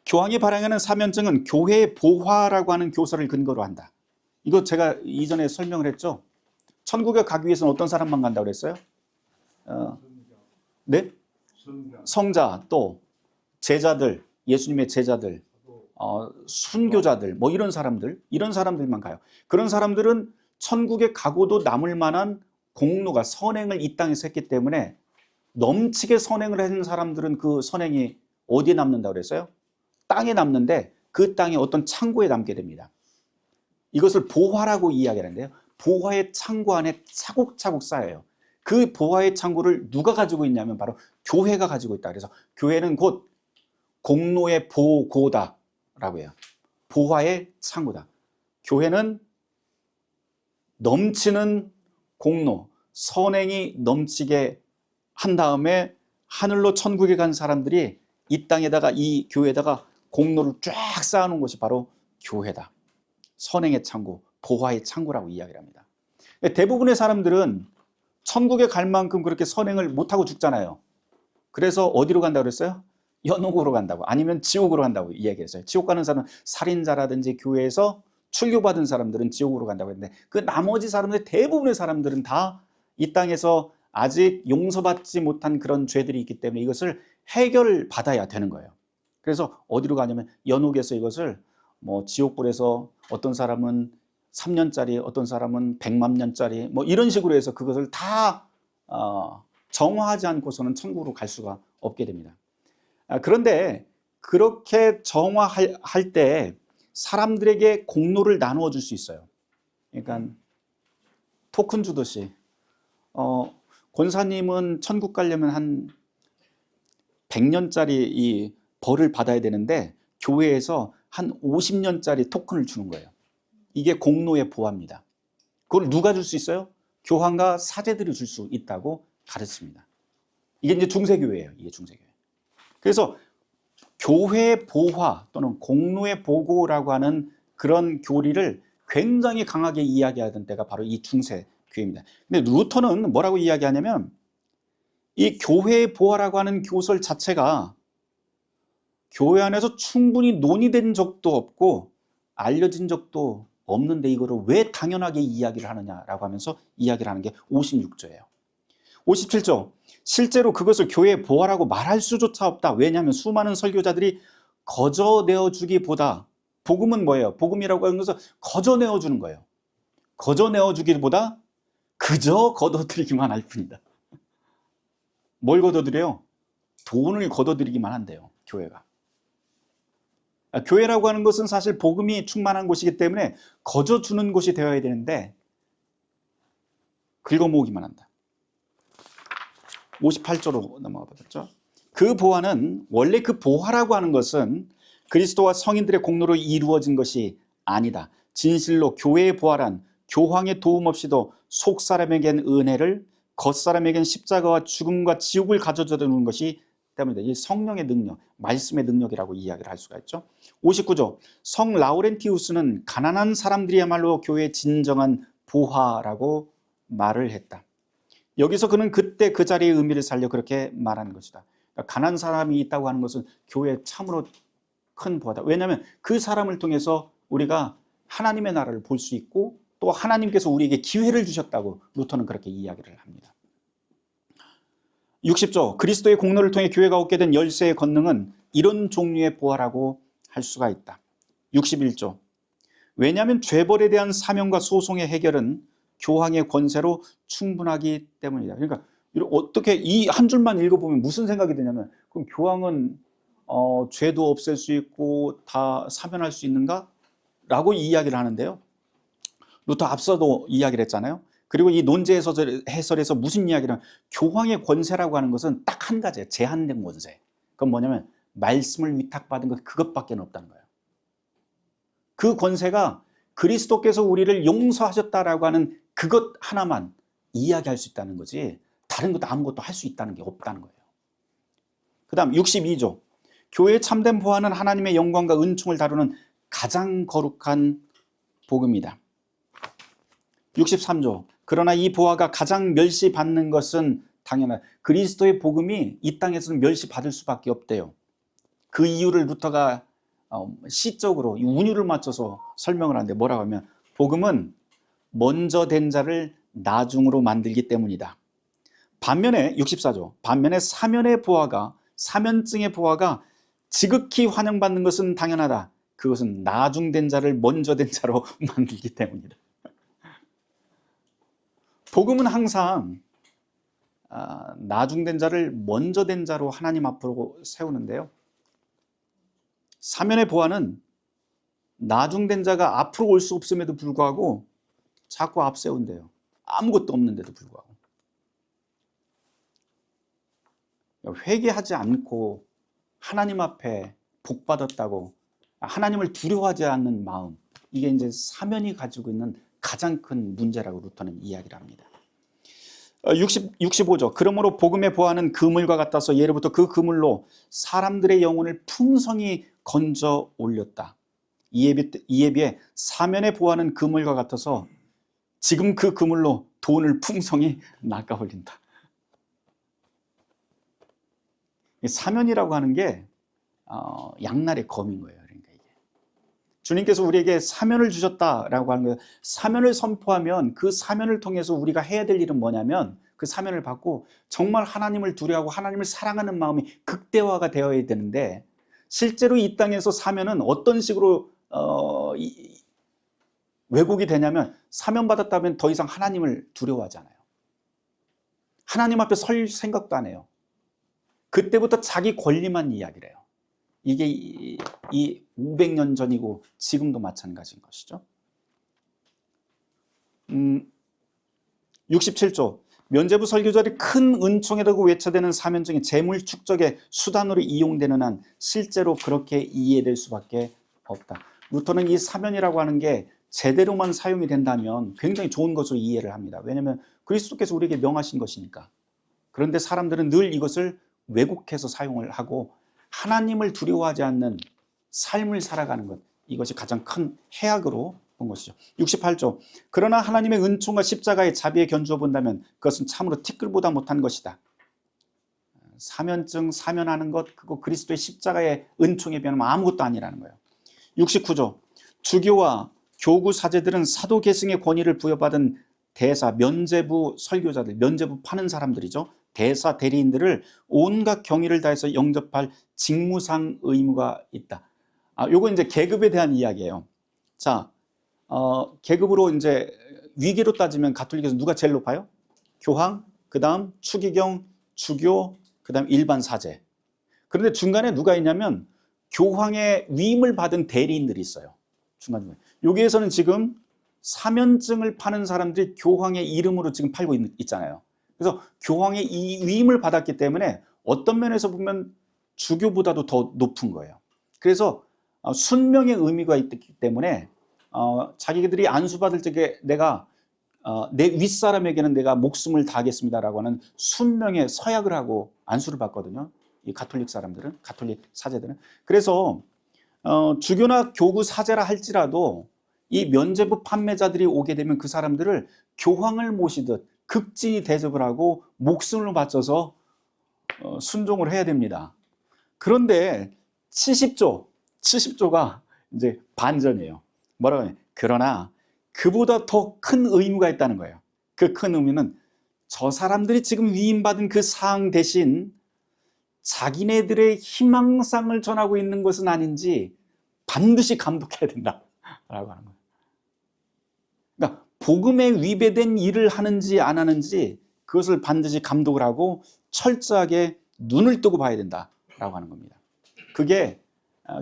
교황이 발행하는 사면증은 교회의 보화라고 하는 교서를 근거로 한다. 이거 제가 이전에 설명을 했죠. 천국에 가기 위해서는 어떤 사람만 간다고 그랬어요? 네? 성자, 또 제자들, 예수님의 제자들, 순교자들, 뭐 이런 사람들만 가요. 그런 사람들은 천국에 가고도 남을 만한 공로가, 선행을 이 땅에서 했기 때문에 넘치게 선행을 하는 사람들은 그 선행이 어디에 남는다고 그랬어요? 땅에 남는데 그 땅이 어떤 창고에 남게 됩니다. 이것을 보화라고 이야기하는데요. 보화의 창고 안에 차곡차곡 쌓여요. 그 보화의 창고를 누가 가지고 있냐면 바로 교회가 가지고 있다. 그래서 교회는 곧 공로의 보고다라고 해요. 보화의 창고다. 교회는 넘치는 공로, 선행이 넘치게 한 다음에 하늘로 천국에 간 사람들이 이 땅에다가, 이 교회에다가 공로를 쫙 쌓아놓은 것이 바로 교회다. 선행의 창고, 보화의 창고라고 이야기를 합니다. 대부분의 사람들은 천국에 갈 만큼 그렇게 선행을 못하고 죽잖아요. 그래서 어디로 간다고 그랬어요? 연옥으로 간다고, 아니면 지옥으로 간다고 이야기했어요. 지옥 가는 사람은 살인자라든지 교회에서 출교받은 사람들은 지옥으로 간다고 했는데, 그 나머지 사람들, 대부분의 사람들은 다 이 땅에서 아직 용서받지 못한 그런 죄들이 있기 때문에 이것을 해결받아야 되는 거예요. 그래서 어디로 가냐면 연옥에서 이것을 뭐 지옥불에서 어떤 사람은 3년짜리, 어떤 사람은 100만 년짜리 뭐 이런 식으로 해서 그것을 다 정화하지 않고서는 천국으로 갈 수가 없게 됩니다. 그런데 그렇게 정화할 때 사람들에게 공로를 나누어 줄 수 있어요. 그러니까 토큰 주듯이 권사님은 천국 가려면 한 100년짜리 이 벌을 받아야 되는데 교회에서 한 50년짜리 토큰을 주는 거예요. 이게 공로의 보화입니다. 그걸 누가 줄 수 있어요? 교황과 사제들이 줄 수 있다고 가르칩니다. 이게 이제 중세교회예요. 이게 중세교회. 그래서 교회의 보화 또는 공로의 보고라고 하는 그런 교리를 굉장히 강하게 이야기하던 때가 바로 이 중세교회입니다. 근데 루터는 뭐라고 이야기하냐면 이 교회의 보화라고 하는 교설 자체가 교회 안에서 충분히 논의된 적도 없고 알려진 적도 없는데 이거를 왜 당연하게 이야기를 하느냐라고 하면서 이야기를 하는 게 56조예요. 57조. 실제로 그것을 교회의 보화라고 말할 수조차 없다. 왜냐하면 수많은 설교자들이 거저내어주기보다, 복음은 뭐예요? 복음이라고 하는 것은 거저내어주는 거예요. 거저내어주기보다 그저 걷어들이기만 할 뿐이다. 뭘 걷어들여요? 돈을 걷어들이기만 한대요. 교회가. 교회라고 하는 것은 사실 복음이 충만한 곳이기 때문에 거저주는 곳이 되어야 되는데 긁어모으기만 한다. 58조로 넘어가 보죠. 그 보화는, 원래 그 보화라고 하는 것은 그리스도와 성인들의 공로로 이루어진 것이 아니다. 진실로 교회의 보화란 교황의 도움 없이도 속사람에겐 은혜를, 겉사람에겐 십자가와 죽음과 지옥을 가져다 주는 것이 때문에 이 성령의 능력, 말씀의 능력이라고 이야기를 할 수가 있죠. 59조. 성 라우렌티우스는 가난한 사람들이야말로 교회의 진정한 보화라고 말을 했다. 여기서 그는 그때 그 자리의 의미를 살려 그렇게 말하는 것이다. 그러니까 가난한 사람이 있다고 하는 것은 교회에 참으로 큰 보화다. 왜냐하면 그 사람을 통해서 우리가 하나님의 나라를 볼 수 있고 또 하나님께서 우리에게 기회를 주셨다고 루터는 그렇게 이야기를 합니다. 60조 그리스도의 공로를 통해 교회가 얻게 된 열쇠의 권능은 이런 종류의 보화라고 할 수가 있다. 61조 왜냐하면 죄벌에 대한 사명과 소송의 해결은 교황의 권세로 충분하기 때문이다. 그러니까 어떻게 이 한 줄만 읽어보면 무슨 생각이 드냐면 그럼 교황은 죄도 없앨 수 있고 다 사면할 수 있는가? 라고 이야기를 하는데요. 루터 앞서도 이야기를 했잖아요. 그리고 이 논제 해설에서 무슨 이야기를 하면 교황의 권세라고 하는 것은 딱 한 가지예요. 제한된 권세. 그건 뭐냐면 말씀을 위탁받은 것 그것밖에 없다는 거예요. 그 권세가 그리스도께서 우리를 용서하셨다라고 하는 그것 하나만 이야기할 수 있다는 거지 다른 것도 아무것도 할 수 있다는 게 없다는 거예요. 그 다음 62조 교회의 참된 보화는 하나님의 영광과 은총을 다루는 가장 거룩한 복음이다. 63조 그러나 이 보화가 가장 멸시받는 것은 당연하다. 그리스도의 복음이 이 땅에서는 멸시받을 수밖에 없대요. 그 이유를 루터가 시적으로 운율을 맞춰서 설명을 하는데 뭐라고 하면 복음은 먼저 된 자를 나중으로 만들기 때문이다. 반면에 64조 반면에 사면의 보화가 사면증의 보화가 지극히 환영받는 것은 당연하다. 그것은 나중된 자를 먼저 된 자로 만들기 때문이다. 복음은 항상 나중된 자를 먼저 된 자로 하나님 앞으로 세우는데요. 사면의 보화는 나중된 자가 앞으로 올 수 없음에도 불구하고 자꾸 앞세운대요. 아무것도 없는데도 불구하고. 회개하지 않고 하나님 앞에 복받았다고 하나님을 두려워하지 않는 마음, 이게 이제 사면이 가지고 있는 가장 큰 문제라고 루터는 이야기를 합니다. 65조 그러므로 복음의 보화는 그물과 같아서 예로부터 그 그물로 사람들의 영혼을 풍성히 건져 올렸다. 이에 비해 사면의 보화는 그물과 같아서 지금 그 그물로 돈을 풍성히 낚아 올린다. 사면이라고 하는 게 양날의 검인 거예요. 그러니까 이게 주님께서 우리에게 사면을 주셨다라고 하는 거예요. 사면을 선포하면 그 사면을 통해서 우리가 해야 될 일은 뭐냐면 그 사면을 받고 정말 하나님을 두려워하고 하나님을 사랑하는 마음이 극대화가 되어야 되는데 실제로 이 땅에서 사면은 어떤 식으로 왜곡이 되냐면 사면 받았다면 더 이상 하나님을 두려워하지 않아요. 하나님 앞에 설 생각도 안 해요. 그때부터 자기 권리만 이야기를 해요. 이게 이 500년 전이고 지금도 마찬가지인 것이죠. 67조 면죄부 설교자들이 큰 은총에 두고 외쳐대는 사면증이 재물 축적의 수단으로 이용되는 한 실제로 그렇게 이해될 수밖에 없다. 루터는 이 사면이라고 하는 게 제대로만 사용이 된다면 굉장히 좋은 것으로 이해를 합니다. 왜냐하면 그리스도께서 우리에게 명하신 것이니까. 그런데 사람들은 늘 이것을 왜곡해서 사용을 하고 하나님을 두려워하지 않는 삶을 살아가는 것, 이것이 가장 큰 해악으로 본 것이죠. 68조 그러나 하나님의 은총과 십자가의 자비에 견주어 본다면 그것은 참으로 티끌보다 못한 것이다. 사면증, 사면하는 것, 그거 그리스도의 십자가의 은총에 비하면 아무것도 아니라는 거예요. 69조 주교와 교구 사제들은 사도 계승의 권위를 부여받은 대사, 면죄부 설교자들, 면죄부 파는 사람들이죠. 대사, 대리인들을 온갖 경의를 다해서 영접할 직무상 의무가 있다. 요거 이제 계급에 대한 이야기예요. 자, 계급으로 이제 위계로 따지면 가톨릭에서 누가 제일 높아요? 교황, 그 다음 추기경, 주교, 그 다음 일반 사제. 그런데 중간에 누가 있냐면 교황의 위임을 받은 대리인들이 있어요. 중간중간에. 여기에서는 지금 사면증을 파는 사람들이 교황의 이름으로 지금 팔고 있잖아요. 그래서 교황의 이 위임을 받았기 때문에 어떤 면에서 보면 주교보다도 더 높은 거예요. 그래서 순명의 의미가 있기 때문에 자기들이 안수받을 적에 내가 내 윗사람에게는 내가 목숨을 다하겠습니다라고 하는 순명의 서약을 하고 안수를 받거든요. 이 가톨릭 사람들은, 가톨릭 사제들은. 그래서 주교나 교구 사제라 할지라도 이 면죄부 판매자들이 오게 되면 그 사람들을 교황을 모시듯 극진히 대접을 하고 목숨을 바쳐서 순종을 해야 됩니다. 그런데 70조가 이제 반전이에요. 뭐라고 해요? 그러나 그보다 더 큰 의무가 있다는 거예요. 그 큰 의무는 저 사람들이 지금 위임받은 그 사항 대신 자기네들의 희망상을 전하고 있는 것은 아닌지 반드시 감독해야 된다라고 하는 거예요. 그러니까 복음에 위배된 일을 하는지 안 하는지 그것을 반드시 감독을 하고 철저하게 눈을 뜨고 봐야 된다라고 하는 겁니다. 그게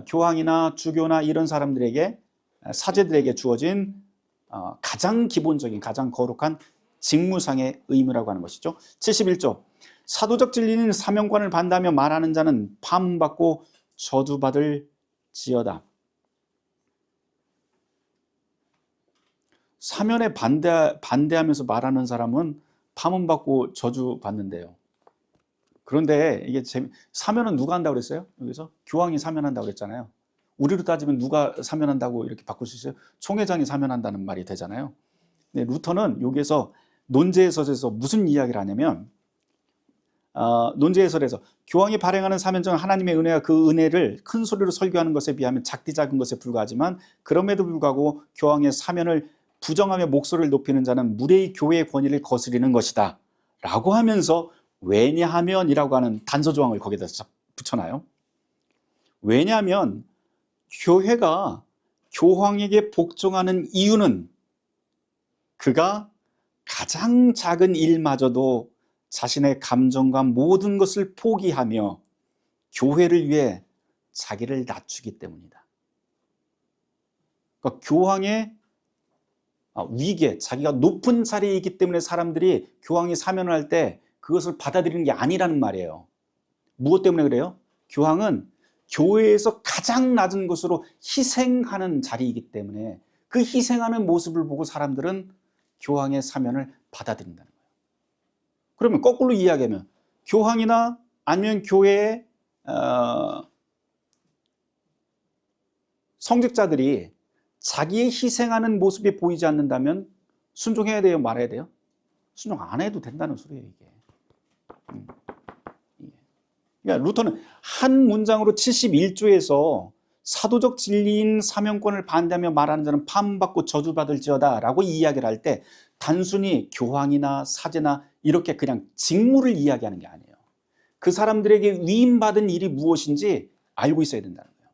교황이나 주교나 이런 사람들에게, 사제들에게 주어진 가장 기본적인, 가장 거룩한 직무상의 의무라고 하는 것이죠. 71조, 사도적 진리는 사명관을 반대하며 말하는 자는 파문받고 저주받을 지어다. 사면에 반대하면서 말하는 사람은 파문받고 저주받는데요. 그런데 이게 사면은 누가 한다고 그랬어요? 여기서 교황이 사면한다고 그랬잖아요. 우리로 따지면 누가 사면한다고 이렇게 바꿀 수 있어요? 총회장이 사면한다는 말이 되잖아요. 근데 루터는 여기에서 논제해설에서 무슨 이야기를 하냐면, 논제해설에서 교황이 발행하는 사면정은 하나님의 은혜와 그 은혜를 큰 소리로 설교하는 것에 비하면 작디 작은 것에 불과하지만, 그럼에도 불구하고 교황의 사면을 부정하며 목소리를 높이는 자는 무례히 교회의 권위를 거스리는 것이다 라고 하면서 왜냐하면이라고 하는 단서 조항을 거기다 붙여놔요. 왜냐하면 교회가 교황에게 복종하는 이유는 그가 가장 작은 일마저도 자신의 감정과 모든 것을 포기하며 교회를 위해 자기를 낮추기 때문이다. 그러니까 교황의 위계, 자기가 높은 자리에 있기 때문에 사람들이 교황이 사면을 할 때 그것을 받아들이는 게 아니라는 말이에요. 무엇 때문에 그래요? 교황은 교회에서 가장 낮은 것으로 희생하는 자리이기 때문에 그 희생하는 모습을 보고 사람들은 교황의 사면을 받아들인다는 거예요. 그러면 거꾸로 이야기하면 교황이나 아니면 교회의 성직자들이 자기의 희생하는 모습이 보이지 않는다면 순종해야 돼요? 말아야 돼요? 순종 안 해도 된다는 소리예요, 이게. 그러니까 루터는 한 문장으로 71조에서 사도적 진리인 사명권을 반대하며 말하는 자는 파문받고 저주받을지어다 라고 이야기를 할 때 단순히 교황이나 사제나 이렇게 그냥 직무를 이야기하는 게 아니에요. 그 사람들에게 위임받은 일이 무엇인지 알고 있어야 된다는 거예요.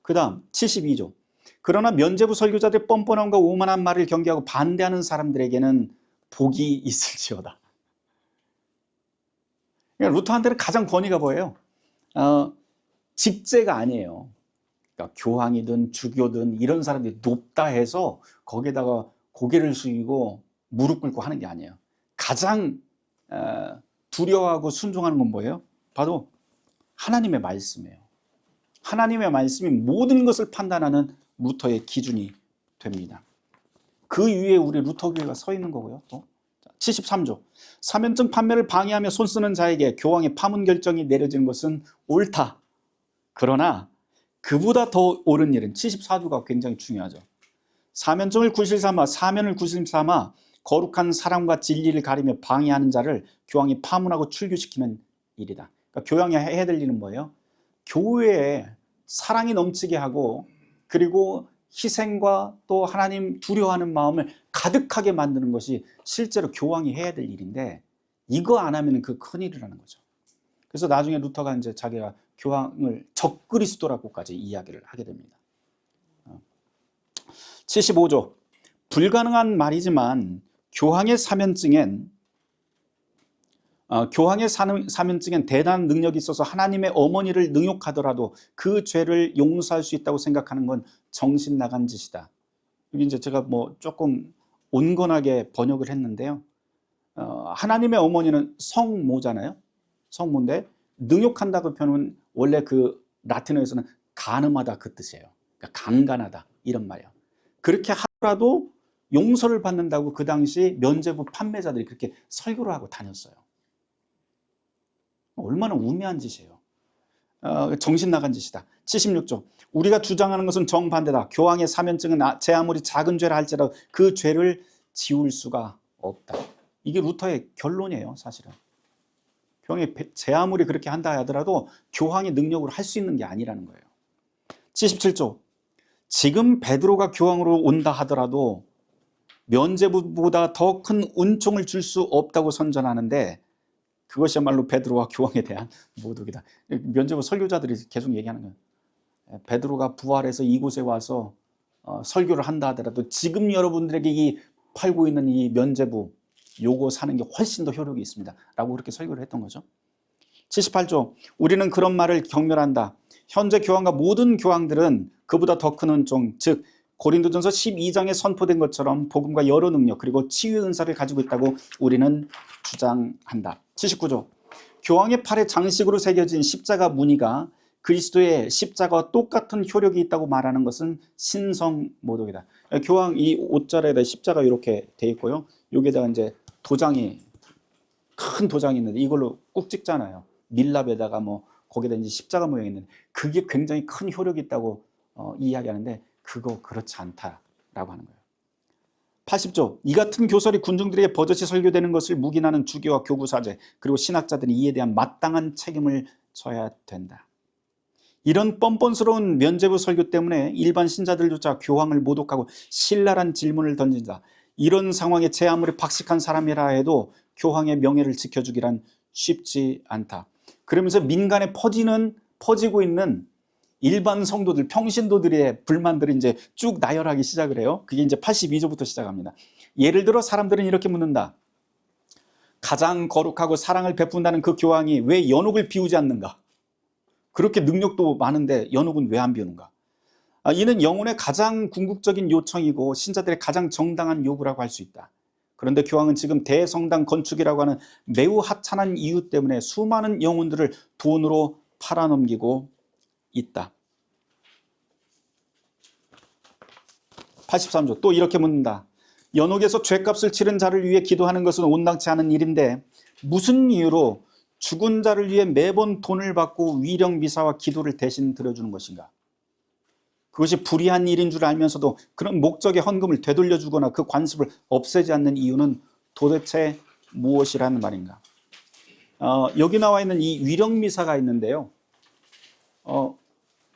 그 다음 72조, 그러나 면죄부 설교자들의 뻔뻔함과 오만한 말을 경계하고 반대하는 사람들에게는 복이 있을지어다. 그러니까 루터한테는 가장 권위가 뭐예요? 직제가 아니에요. 그러니까 교황이든 주교든 이런 사람들이 높다 해서 거기에다가 고개를 숙이고 무릎 꿇고 하는 게 아니에요. 가장 두려워하고 순종하는 건 뭐예요? 바로 하나님의 말씀이에요. 하나님의 말씀이 모든 것을 판단하는 루터의 기준이 됩니다. 그 위에 우리 루터 교회가 서 있는 거고요. 또 73조, 사면증 판매를 방해하며 손쓰는 자에게 교황의 파문 결정이 내려지는 것은 옳다. 그러나 그보다 더 옳은 일은 74조가 굉장히 중요하죠. 사면증을 구실삼아, 사면을 구실삼아 거룩한 사랑과 진리를 가리며 방해하는 자를 교황이 파문하고 출교시키는 일이다. 그러니까 교황이 해야 될 일은 뭐예요? 교회에 사랑이 넘치게 하고, 그리고 희생과 또 하나님 두려워하는 마음을 가득하게 만드는 것이 실제로 교황이 해야 될 일인데, 이거 안 하면 그 큰일이라는 거죠. 그래서 나중에 루터가 이제 자기가 교황을 적그리스도라고까지 이야기를 하게 됩니다. 75조, 불가능한 말이지만 교황의 사면증엔 대단한 능력이 있어서 하나님의 어머니를 능욕하더라도 그 죄를 용서할 수 있다고 생각하는 건 정신 나간 짓이다. 여기 이제 제가 뭐 조금 온건하게 번역을 했는데요. 하나님의 어머니는 성모잖아요. 성모인데 능욕한다고 표현은 원래 그 라틴어에서는 가늠하다 그 뜻이에요. 그러니까 강간하다 이런 말이에요. 그렇게 하더라도 용서를 받는다고 그 당시 면죄부 판매자들이 그렇게 설교를 하고 다녔어요. 얼마나 우매한 짓이에요. 정신 나간 짓이다. 76조, 우리가 주장하는 것은 정반대다. 교황의 사면증은 제 아무리 작은 죄라 할지라도 그 죄를 지울 수가 없다. 이게 루터의 결론이에요, 사실은. 교황이 제 아무리 그렇게 한다 하더라도 교황의 능력으로 할 수 있는 게 아니라는 거예요. 77조, 지금 베드로가 교황으로 온다 하더라도 면죄부보다 더 큰 은총을 줄 수 없다고 선전하는데 그것이야말로 베드로와 교황에 대한 모독이다. 면죄부 설교자들이 계속 얘기하는 거예요. 베드로가 부활해서 이곳에 와서 설교를 한다 하더라도 지금 여러분들에게 이 팔고 있는 이 면죄부 요거 사는 게 훨씬 더 효력이 있습니다 라고 그렇게 설교를 했던 거죠. 78조 우리는 그런 말을 경멸한다. 현재 교황과 모든 교황들은 그보다 더 큰 은총, 즉 고린도전서 12장에 선포된 것처럼 복음과 여러 능력 그리고 치유의 은사를 가지고 있다고 우리는 주장한다. 79조 교황의 팔에 장식으로 새겨진 십자가 무늬가 그리스도의 십자가와 똑같은 효력이 있다고 말하는 것은 신성 모독이다. 교황 이 옷자락에 십자가 이렇게 돼 있고요. 여기다가 이제 도장이 큰 도장이 있는데 이걸로 꾹 찍잖아요. 밀랍에다가 뭐 거기다 이제 십자가 모양이 있는데 그게 굉장히 큰 효력이 있다고 이야기하는데 그거 그렇지 않다라고 하는 거예요. 80조 이 같은 교설이 군중들에게 버젓이 설교되는 것을 묵인하는 주교와 교구사제 그리고 신학자들이 이에 대한 마땅한 책임을 져야 된다. 이런 뻔뻔스러운 면죄부 설교 때문에 일반 신자들조차 교황을 모독하고 신랄한 질문을 던진다. 이런 상황에 제 아무리 박식한 사람이라 해도 교황의 명예를 지켜주기란 쉽지 않다. 그러면서 민간에 퍼지고 있는 일반 성도들, 평신도들의 불만들을 이제 쭉 나열하기 시작을 해요. 그게 이제 82조부터 시작합니다. 예를 들어 사람들은 이렇게 묻는다. 가장 거룩하고 사랑을 베푼다는 그 교황이 왜 연옥을 비우지 않는가? 그렇게 능력도 많은데 연옥은 왜 안 비우는가? 이는 영혼의 가장 궁극적인 요청이고 신자들의 가장 정당한 요구라고 할 수 있다. 그런데 교황은 지금 대성당 건축이라고 하는 매우 하찮은 이유 때문에 수많은 영혼들을 돈으로 팔아넘기고 있다. 83조 또 이렇게 묻는다. 연옥에서 죄값을 치른 자를 위해 기도하는 것은 온당치 않은 일인데 무슨 이유로 죽은 자를 위해 매번 돈을 받고 위령 미사와 기도를 대신 드려주는 것인가? 그것이 불의한 일인 줄 알면서도 그런 목적의 헌금을 되돌려주거나 그 관습을 없애지 않는 이유는 도대체 무엇이라는 말인가? 여기 나와 있는 이 위령 미사가 있는데요.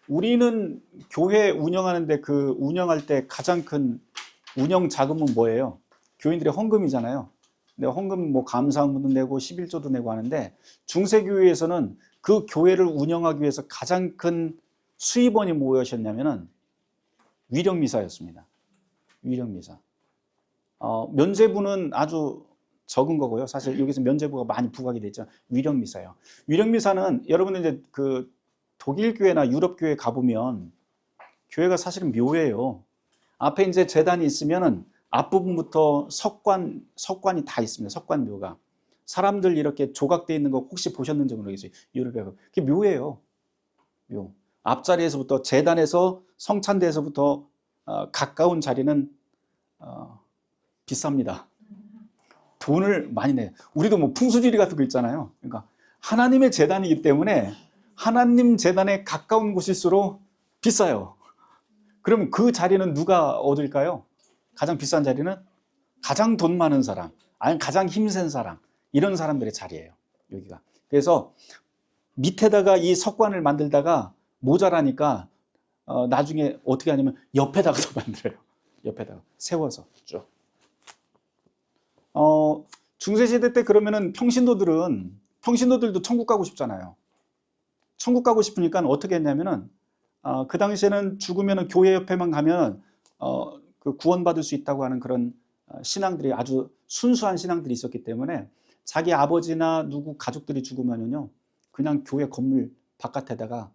우리는 교회 운영하는데 그 운영할 때 가장 큰 운영 자금은 뭐예요? 교인들의 헌금이잖아요. 근데 헌금 뭐 감사헌금도 내고 11조도 내고 하는데 중세교회에서는 그 교회를 운영하기 위해서 가장 큰 수입원이 무엇이었냐면은 위령미사였습니다. 위령미사. 면죄부는 아주 적은 거고요. 사실 여기서 면죄부가 많이 부각이 됐죠. 위령미사요. 위령미사는 여러분들 이제 그 독일 교회나 유럽 교회 가보면 교회가 사실은 묘예요. 앞에 이제 제단이 있으면은 앞부분부터 석관이 다 있습니다. 석관묘가. 사람들 이렇게 조각되어 있는 거 혹시 보셨는지 모르겠어요. 유럽에. 그게 묘예요. 묘. 앞자리에서부터 제단에서 성찬대에서부터 가까운 자리는 비쌉니다. 돈을 많이 내요. 우리도 뭐 풍수지리 같은 거 있잖아요. 그러니까 하나님의 제단이기 때문에 하나님 제단에 가까운 곳일수록 비싸요. 그럼 그 자리는 누가 얻을까요? 가장 비싼 자리는 가장 돈 많은 사람, 아니면 가장 힘센 사람, 이런 사람들의 자리예요. 여기가. 그래서 밑에다가 이 석관을 만들다가 모자라니까 나중에 어떻게 하냐면 옆에다가 더 만들어요. 옆에다가 세워서 쭉. 중세시대 때 그러면은 평신도들도 천국 가고 싶잖아요. 천국 가고 싶으니까 어떻게 했냐면은 그 당시에는 죽으면은 교회 옆에만 가면 그 구원받을 수 있다고 하는 그런 신앙들이 아주 순수한 신앙들이 있었기 때문에 자기 아버지나 누구 가족들이 죽으면은요 그냥 교회 건물 바깥에다가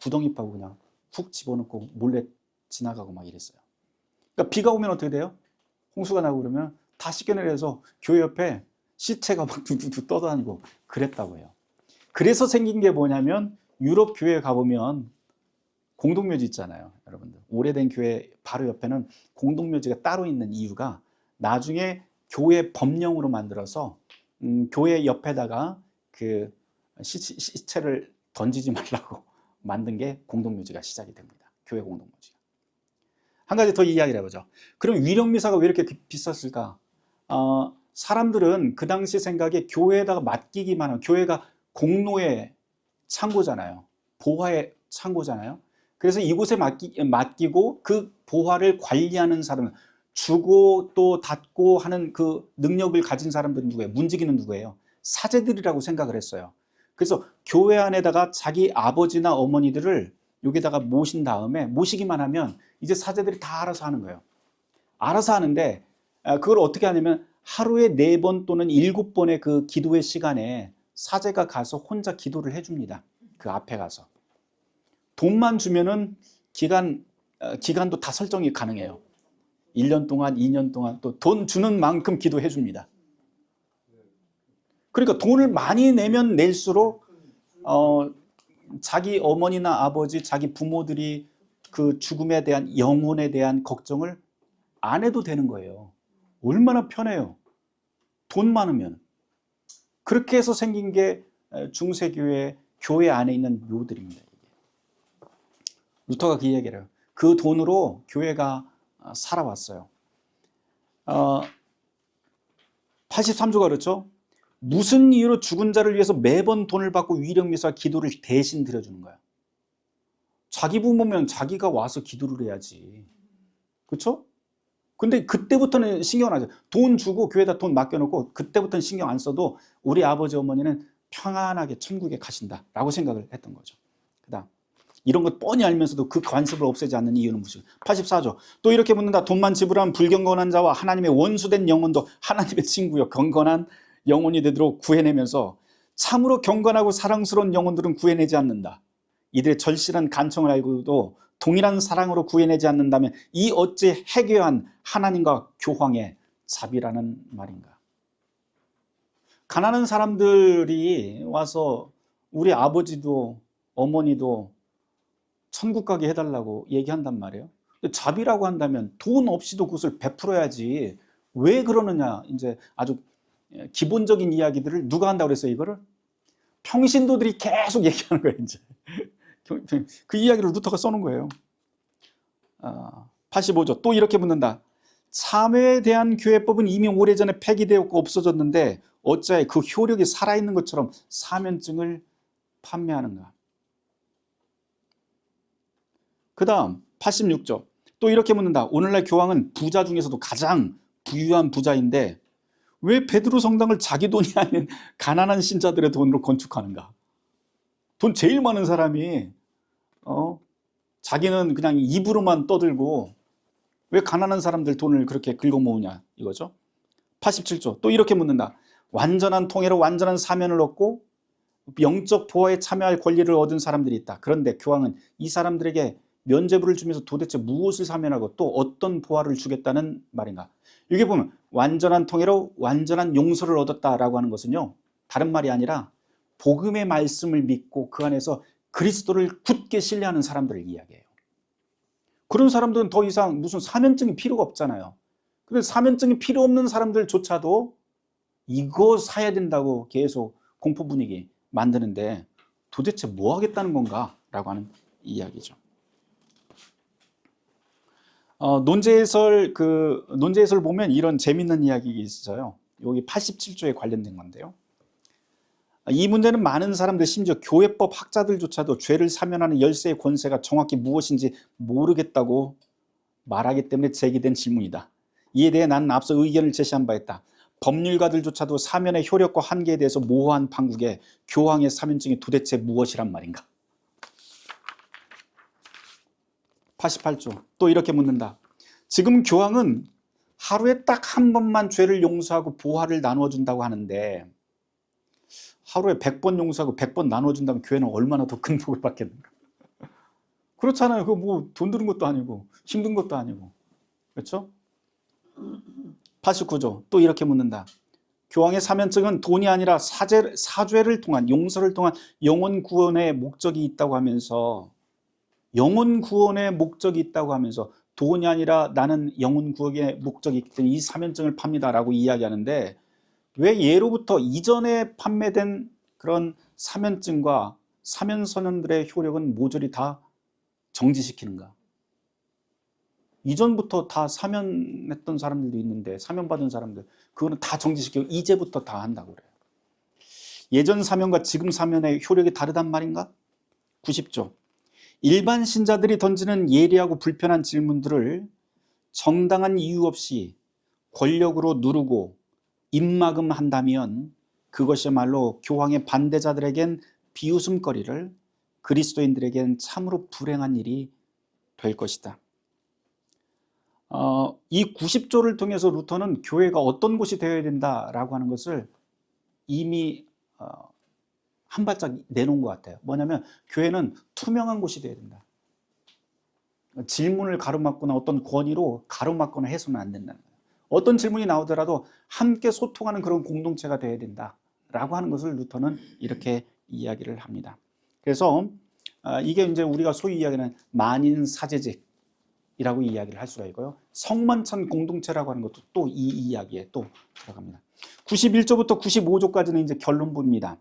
구덩이 파고 그냥 훅 집어넣고 몰래 지나가고 막 이랬어요. 그러니까 비가 오면 어떻게 돼요? 홍수가 나고 그러면 다 씻겨내려서 교회 옆에 시체가 막 둥둥둥 떠다니고 그랬다고 해요. 그래서 생긴 게 뭐냐면 유럽 교회에 가보면 공동묘지 있잖아요. 여러분들 오래된 교회 바로 옆에는 공동묘지가 따로 있는 이유가 나중에 교회 법령으로 만들어서 교회 옆에다가 그 시체를 던지지 말라고 만든 게 공동묘지가 시작이 됩니다. 교회 공동묘지가. 한 가지 더 이야기를 해보죠. 그럼 위령미사가 왜 이렇게 비쌌을까? 사람들은 그 당시 생각에 교회에다가 맡기기만 하면, 교회가 공로의 창고잖아요. 보화의 창고잖아요. 그래서 이곳에 맡기고 그 보화를 관리하는 사람은 주고 또 닫고 하는 그 능력을 가진 사람들은 누구예요? 문지기는 누구예요? 사제들이라고 생각을 했어요. 그래서 교회 안에다가 자기 아버지나 어머니들을 여기다가 모신 다음에 모시기만 하면 이제 사제들이 다 알아서 하는 거예요. 알아서 하는데 그걸 어떻게 하냐면 하루에 4번 또는 7번의 그 기도의 시간에 사제가 가서 혼자 기도를 해줍니다. 그 앞에 가서. 돈만 주면은 기간도 다 설정이 가능해요. 1년 동안, 2년 동안 또 돈 주는 만큼 기도해 줍니다. 그러니까 돈을 많이 내면 낼수록 자기 어머니나 아버지, 자기 부모들이 그 죽음에 대한 영혼에 대한 걱정을 안 해도 되는 거예요. 얼마나 편해요. 돈 많으면. 그렇게 해서 생긴 게 중세교회 교회 안에 있는 묘들입니다. 루터가 그 얘기를 해요. 그 돈으로 교회가 살아왔어요. 83조가 그렇죠. 무슨 이유로 죽은 자를 위해서 매번 돈을 받고 위령미사 기도를 대신 드려주는 거야. 자기 부모면 자기가 와서 기도를 해야지. 그렇죠? 근데 그때부터는 신경 안 하죠. 돈 주고 교회에다 돈 맡겨놓고 그때부터는 신경 안 써도 우리 아버지 어머니는 평안하게 천국에 가신다라고 생각을 했던 거죠. 그다음 이런 것 뻔히 알면서도 그 관습을 없애지 않는 이유는 무엇이죠? 84조. 또 이렇게 묻는다. 돈만 지불하면 불경건한 자와 하나님의 원수된 영혼도 하나님의 친구요 경건한 영혼이 되도록 구해내면서 참으로 경건하고 사랑스러운 영혼들은 구해내지 않는다. 이들의 절실한 간청을 알고도 동일한 사랑으로 구해내지 않는다면 이 어찌 해괴한 하나님과 교황의 자비라는 말인가. 가난한 사람들이 와서 우리 아버지도 어머니도 천국 가게 해달라고 얘기한단 말이에요. 자비라고 한다면 돈 없이도 그것을 베풀어야지 왜 그러느냐. 이제 아주 기본적인 이야기들을 누가 한다고 그랬어요, 이거를? 평신도들이 계속 얘기하는 거예요, 이제. 그 이야기를 루터가 써놓은 거예요. 85조. 또 이렇게 묻는다. 참회에 대한 교회법은 이미 오래전에 폐기되었고 없어졌는데 어찌하여 그 효력이 살아있는 것처럼 사면증을 판매하는가. 그 다음 86조. 또 이렇게 묻는다. 오늘날 교황은 부자 중에서도 가장 부유한 부자인데 왜 베드로 성당을 자기 돈이 아닌 가난한 신자들의 돈으로 건축하는가. 돈 제일 많은 사람이 자기는 그냥 입으로만 떠들고 왜 가난한 사람들 돈을 그렇게 긁어모으냐 이거죠. 87조. 또 이렇게 묻는다. 완전한 통해로 완전한 사면을 얻고 영적 보호에 참여할 권리를 얻은 사람들이 있다. 그런데 교황은 이 사람들에게 면죄부를 주면서 도대체 무엇을 사면하고 또 어떤 보화를 주겠다는 말인가. 여기 보면 완전한 통해로 완전한 용서를 얻었다라고 하는 것은요, 다른 말이 아니라 복음의 말씀을 믿고 그 안에서 그리스도를 굳게 신뢰하는 사람들을 이야기해요. 그런 사람들은 더 이상 무슨 사면증이 필요가 없잖아요. 그래서 사면증이 필요 없는 사람들조차도 이거 사야 된다고 계속 공포 분위기 만드는데 도대체 뭐 하겠다는 건가? 라고 하는 이야기죠. 논제해설 보면 이런 재밌는 이야기가 있어요. 여기 87조에 관련된 건데요. 이 문제는 많은 사람들, 심지어 교회법 학자들조차도 죄를 사면하는 열쇠의 권세가 정확히 무엇인지 모르겠다고 말하기 때문에 제기된 질문이다. 이에 대해 나는 앞서 의견을 제시한 바 있다. 법률가들조차도 사면의 효력과 한계에 대해서 모호한 판국에 교황의 사면증이 도대체 무엇이란 말인가. 88조. 또 이렇게 묻는다. 지금 교황은 하루에 딱 한 번만 죄를 용서하고 보화를 나눠준다고 하는데 하루에 100번 용서하고 100번 나눠준다면 교회는 얼마나 더 큰 복을 받겠는가. 그렇잖아요. 그거 뭐 돈 드는 것도 아니고 힘든 것도 아니고. 그렇죠? 89조. 또 이렇게 묻는다. 교황의 사면증은 돈이 아니라 사죄를 통한 용서를 통한 영혼 구원의 목적이 있다고 하면서 영혼 구원의 목적이 있다고 하면서 돈이 아니라 나는 영혼 구원의 목적이 있기 때문에 이 사면증을 팝니다라고 이야기하는데 왜 예로부터 이전에 판매된 그런 사면증과 사면선언들의 효력은 모조리 다 정지시키는가? 이전부터 다 사면했던 사람들도 있는데 사면받은 사람들 그거는 다 정지시키고 이제부터 다 한다고 그래요. 예전 사면과 지금 사면의 효력이 다르단 말인가? 90조. 일반 신자들이 던지는 예리하고 불편한 질문들을 정당한 이유 없이 권력으로 누르고 입막음한다면 그것이야말로 교황의 반대자들에겐 비웃음거리를, 그리스도인들에겐 참으로 불행한 일이 될 것이다. 이 90조를 통해서 루터는 교회가 어떤 곳이 되어야 된다라고 하는 것을 이미 한 발짝 내놓은 것 같아요. 뭐냐면 교회는 투명한 곳이 되어야 된다. 질문을 가로막거나 어떤 권위로 가로막거나 해서는 안 된다는 거예요. 어떤 질문이 나오더라도 함께 소통하는 그런 공동체가 되어야 된다라고 하는 것을 루터는 이렇게 이야기를 합니다. 그래서 이게 이제 우리가 소위 이야기하는 만인 사제직이라고 이야기를 할 수가 있고요. 성만찬 공동체라고 하는 것도 또 이 이야기에 또 들어갑니다. 91조부터 95조까지는 이제 결론부입니다.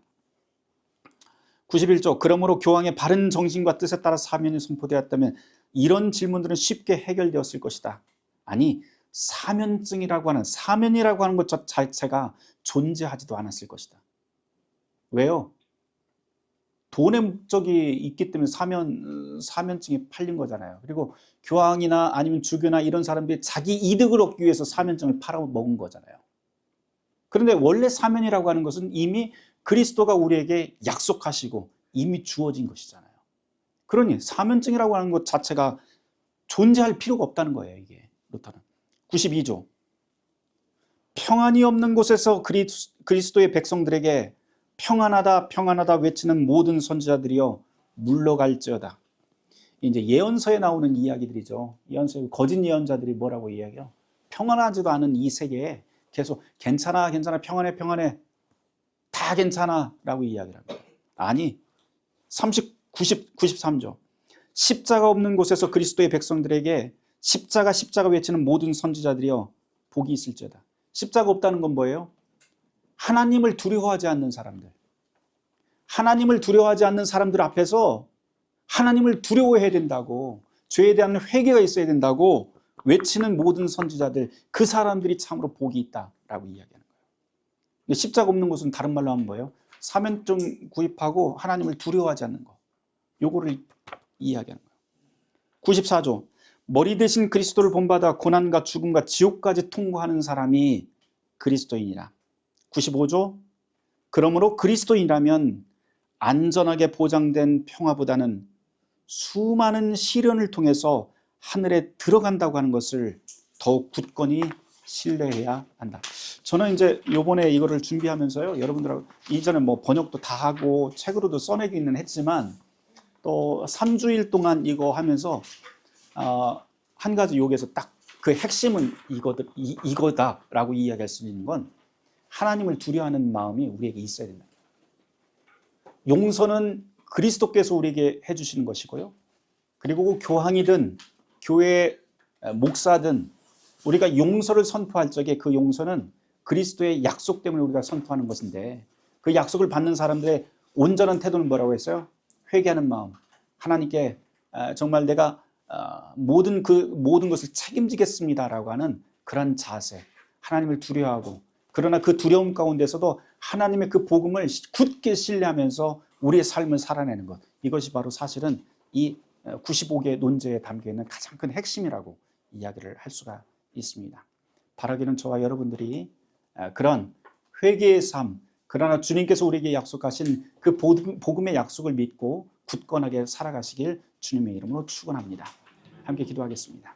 91조, 그러므로 교황의 바른 정신과 뜻에 따라 사면이 선포되었다면 이런 질문들은 쉽게 해결되었을 것이다. 아니, 사면증이라고 하는, 사면이라고 하는 것 자체가 존재하지도 않았을 것이다. 왜요? 돈의 목적이 있기 때문에 사면증이 팔린 거잖아요. 그리고 교황이나 아니면 주교나 이런 사람들이 자기 이득을 얻기 위해서 사면증을 팔아먹은 거잖아요. 그런데 원래 사면이라고 하는 것은 이미 그리스도가 우리에게 약속하시고 이미 주어진 것이잖아요. 그러니 사면증이라고 하는 것 자체가 존재할 필요가 없다는 거예요. 이게 루터는. 92조, 평안이 없는 곳에서 그리스도의 백성들에게 평안하다 평안하다 외치는 모든 선지자들이여 물러갈지어다. 이제 예언서에 나오는 이야기들이죠. 예언서에 거짓 예언자들이 뭐라고 이야기해요? 평안하지도 않은 이 세계에 계속 괜찮아 괜찮아 평안해 평안해 다 괜찮아 라고 이야기를 합니다. 아니, 93조, 십자가 없는 곳에서 그리스도의 백성들에게 십자가 외치는 모든 선지자들이여 복이 있을지어다. 십자가 없다는 건 뭐예요? 하나님을 두려워하지 않는 사람들, 하나님을 두려워하지 않는 사람들 앞에서 하나님을 두려워해야 된다고, 죄에 대한 회개가 있어야 된다고 외치는 모든 선지자들, 그 사람들이 참으로 복이 있다라고 이야기하는 거예요. 근데 십자가 없는 곳은 다른 말로 하면 뭐예요? 사면증 구입하고 하나님을 두려워하지 않는 거, 요거를 이야기하는 거예요. 94조, 머리 대신 그리스도를 본받아 고난과 죽음과 지옥까지 통과하는 사람이 그리스도인이라. 95조, 그러므로 그리스도인이라면 안전하게 보장된 평화보다는 수많은 시련을 통해서 하늘에 들어간다고 하는 것을 더욱 굳건히 신뢰해야 한다. 저는 이제 요번에 이거를 준비하면서요, 여러분들하고 이전에 뭐 번역도 다 하고 책으로도 써내기는 했지만 또 3주일 동안 이거 하면서 한 가지 여기에서 딱 그 핵심은 이거다라고 이야기할 수 있는 건 하나님을 두려워하는 마음이 우리에게 있어야 된다. 용서는 그리스도께서 우리에게 해주시는 것이고요. 그리고 교황이든 교회 목사든 우리가 용서를 선포할 적에 그 용서는 그리스도의 약속 때문에 우리가 선포하는 것인데, 그 약속을 받는 사람들의 온전한 태도는 뭐라고 했어요? 회개하는 마음, 하나님께 정말 내가 모든 것을 책임지겠습니다라고 하는 그런 자세, 하나님을 두려워하고, 그러나 그 두려움 가운데서도 하나님의 그 복음을 굳게 신뢰하면서 우리의 삶을 살아내는 것, 이것이 바로 사실은 이 95개의 논제에 담겨 있는 가장 큰 핵심이라고 이야기를 할 수가 있습니다. 바라기는 저와 여러분들이 그런 회개의 삶, 그러나 주님께서 우리에게 약속하신 그 복음의 약속을 믿고 굳건하게 살아가시길 주님의 이름으로 축원합니다. 함께 기도하겠습니다.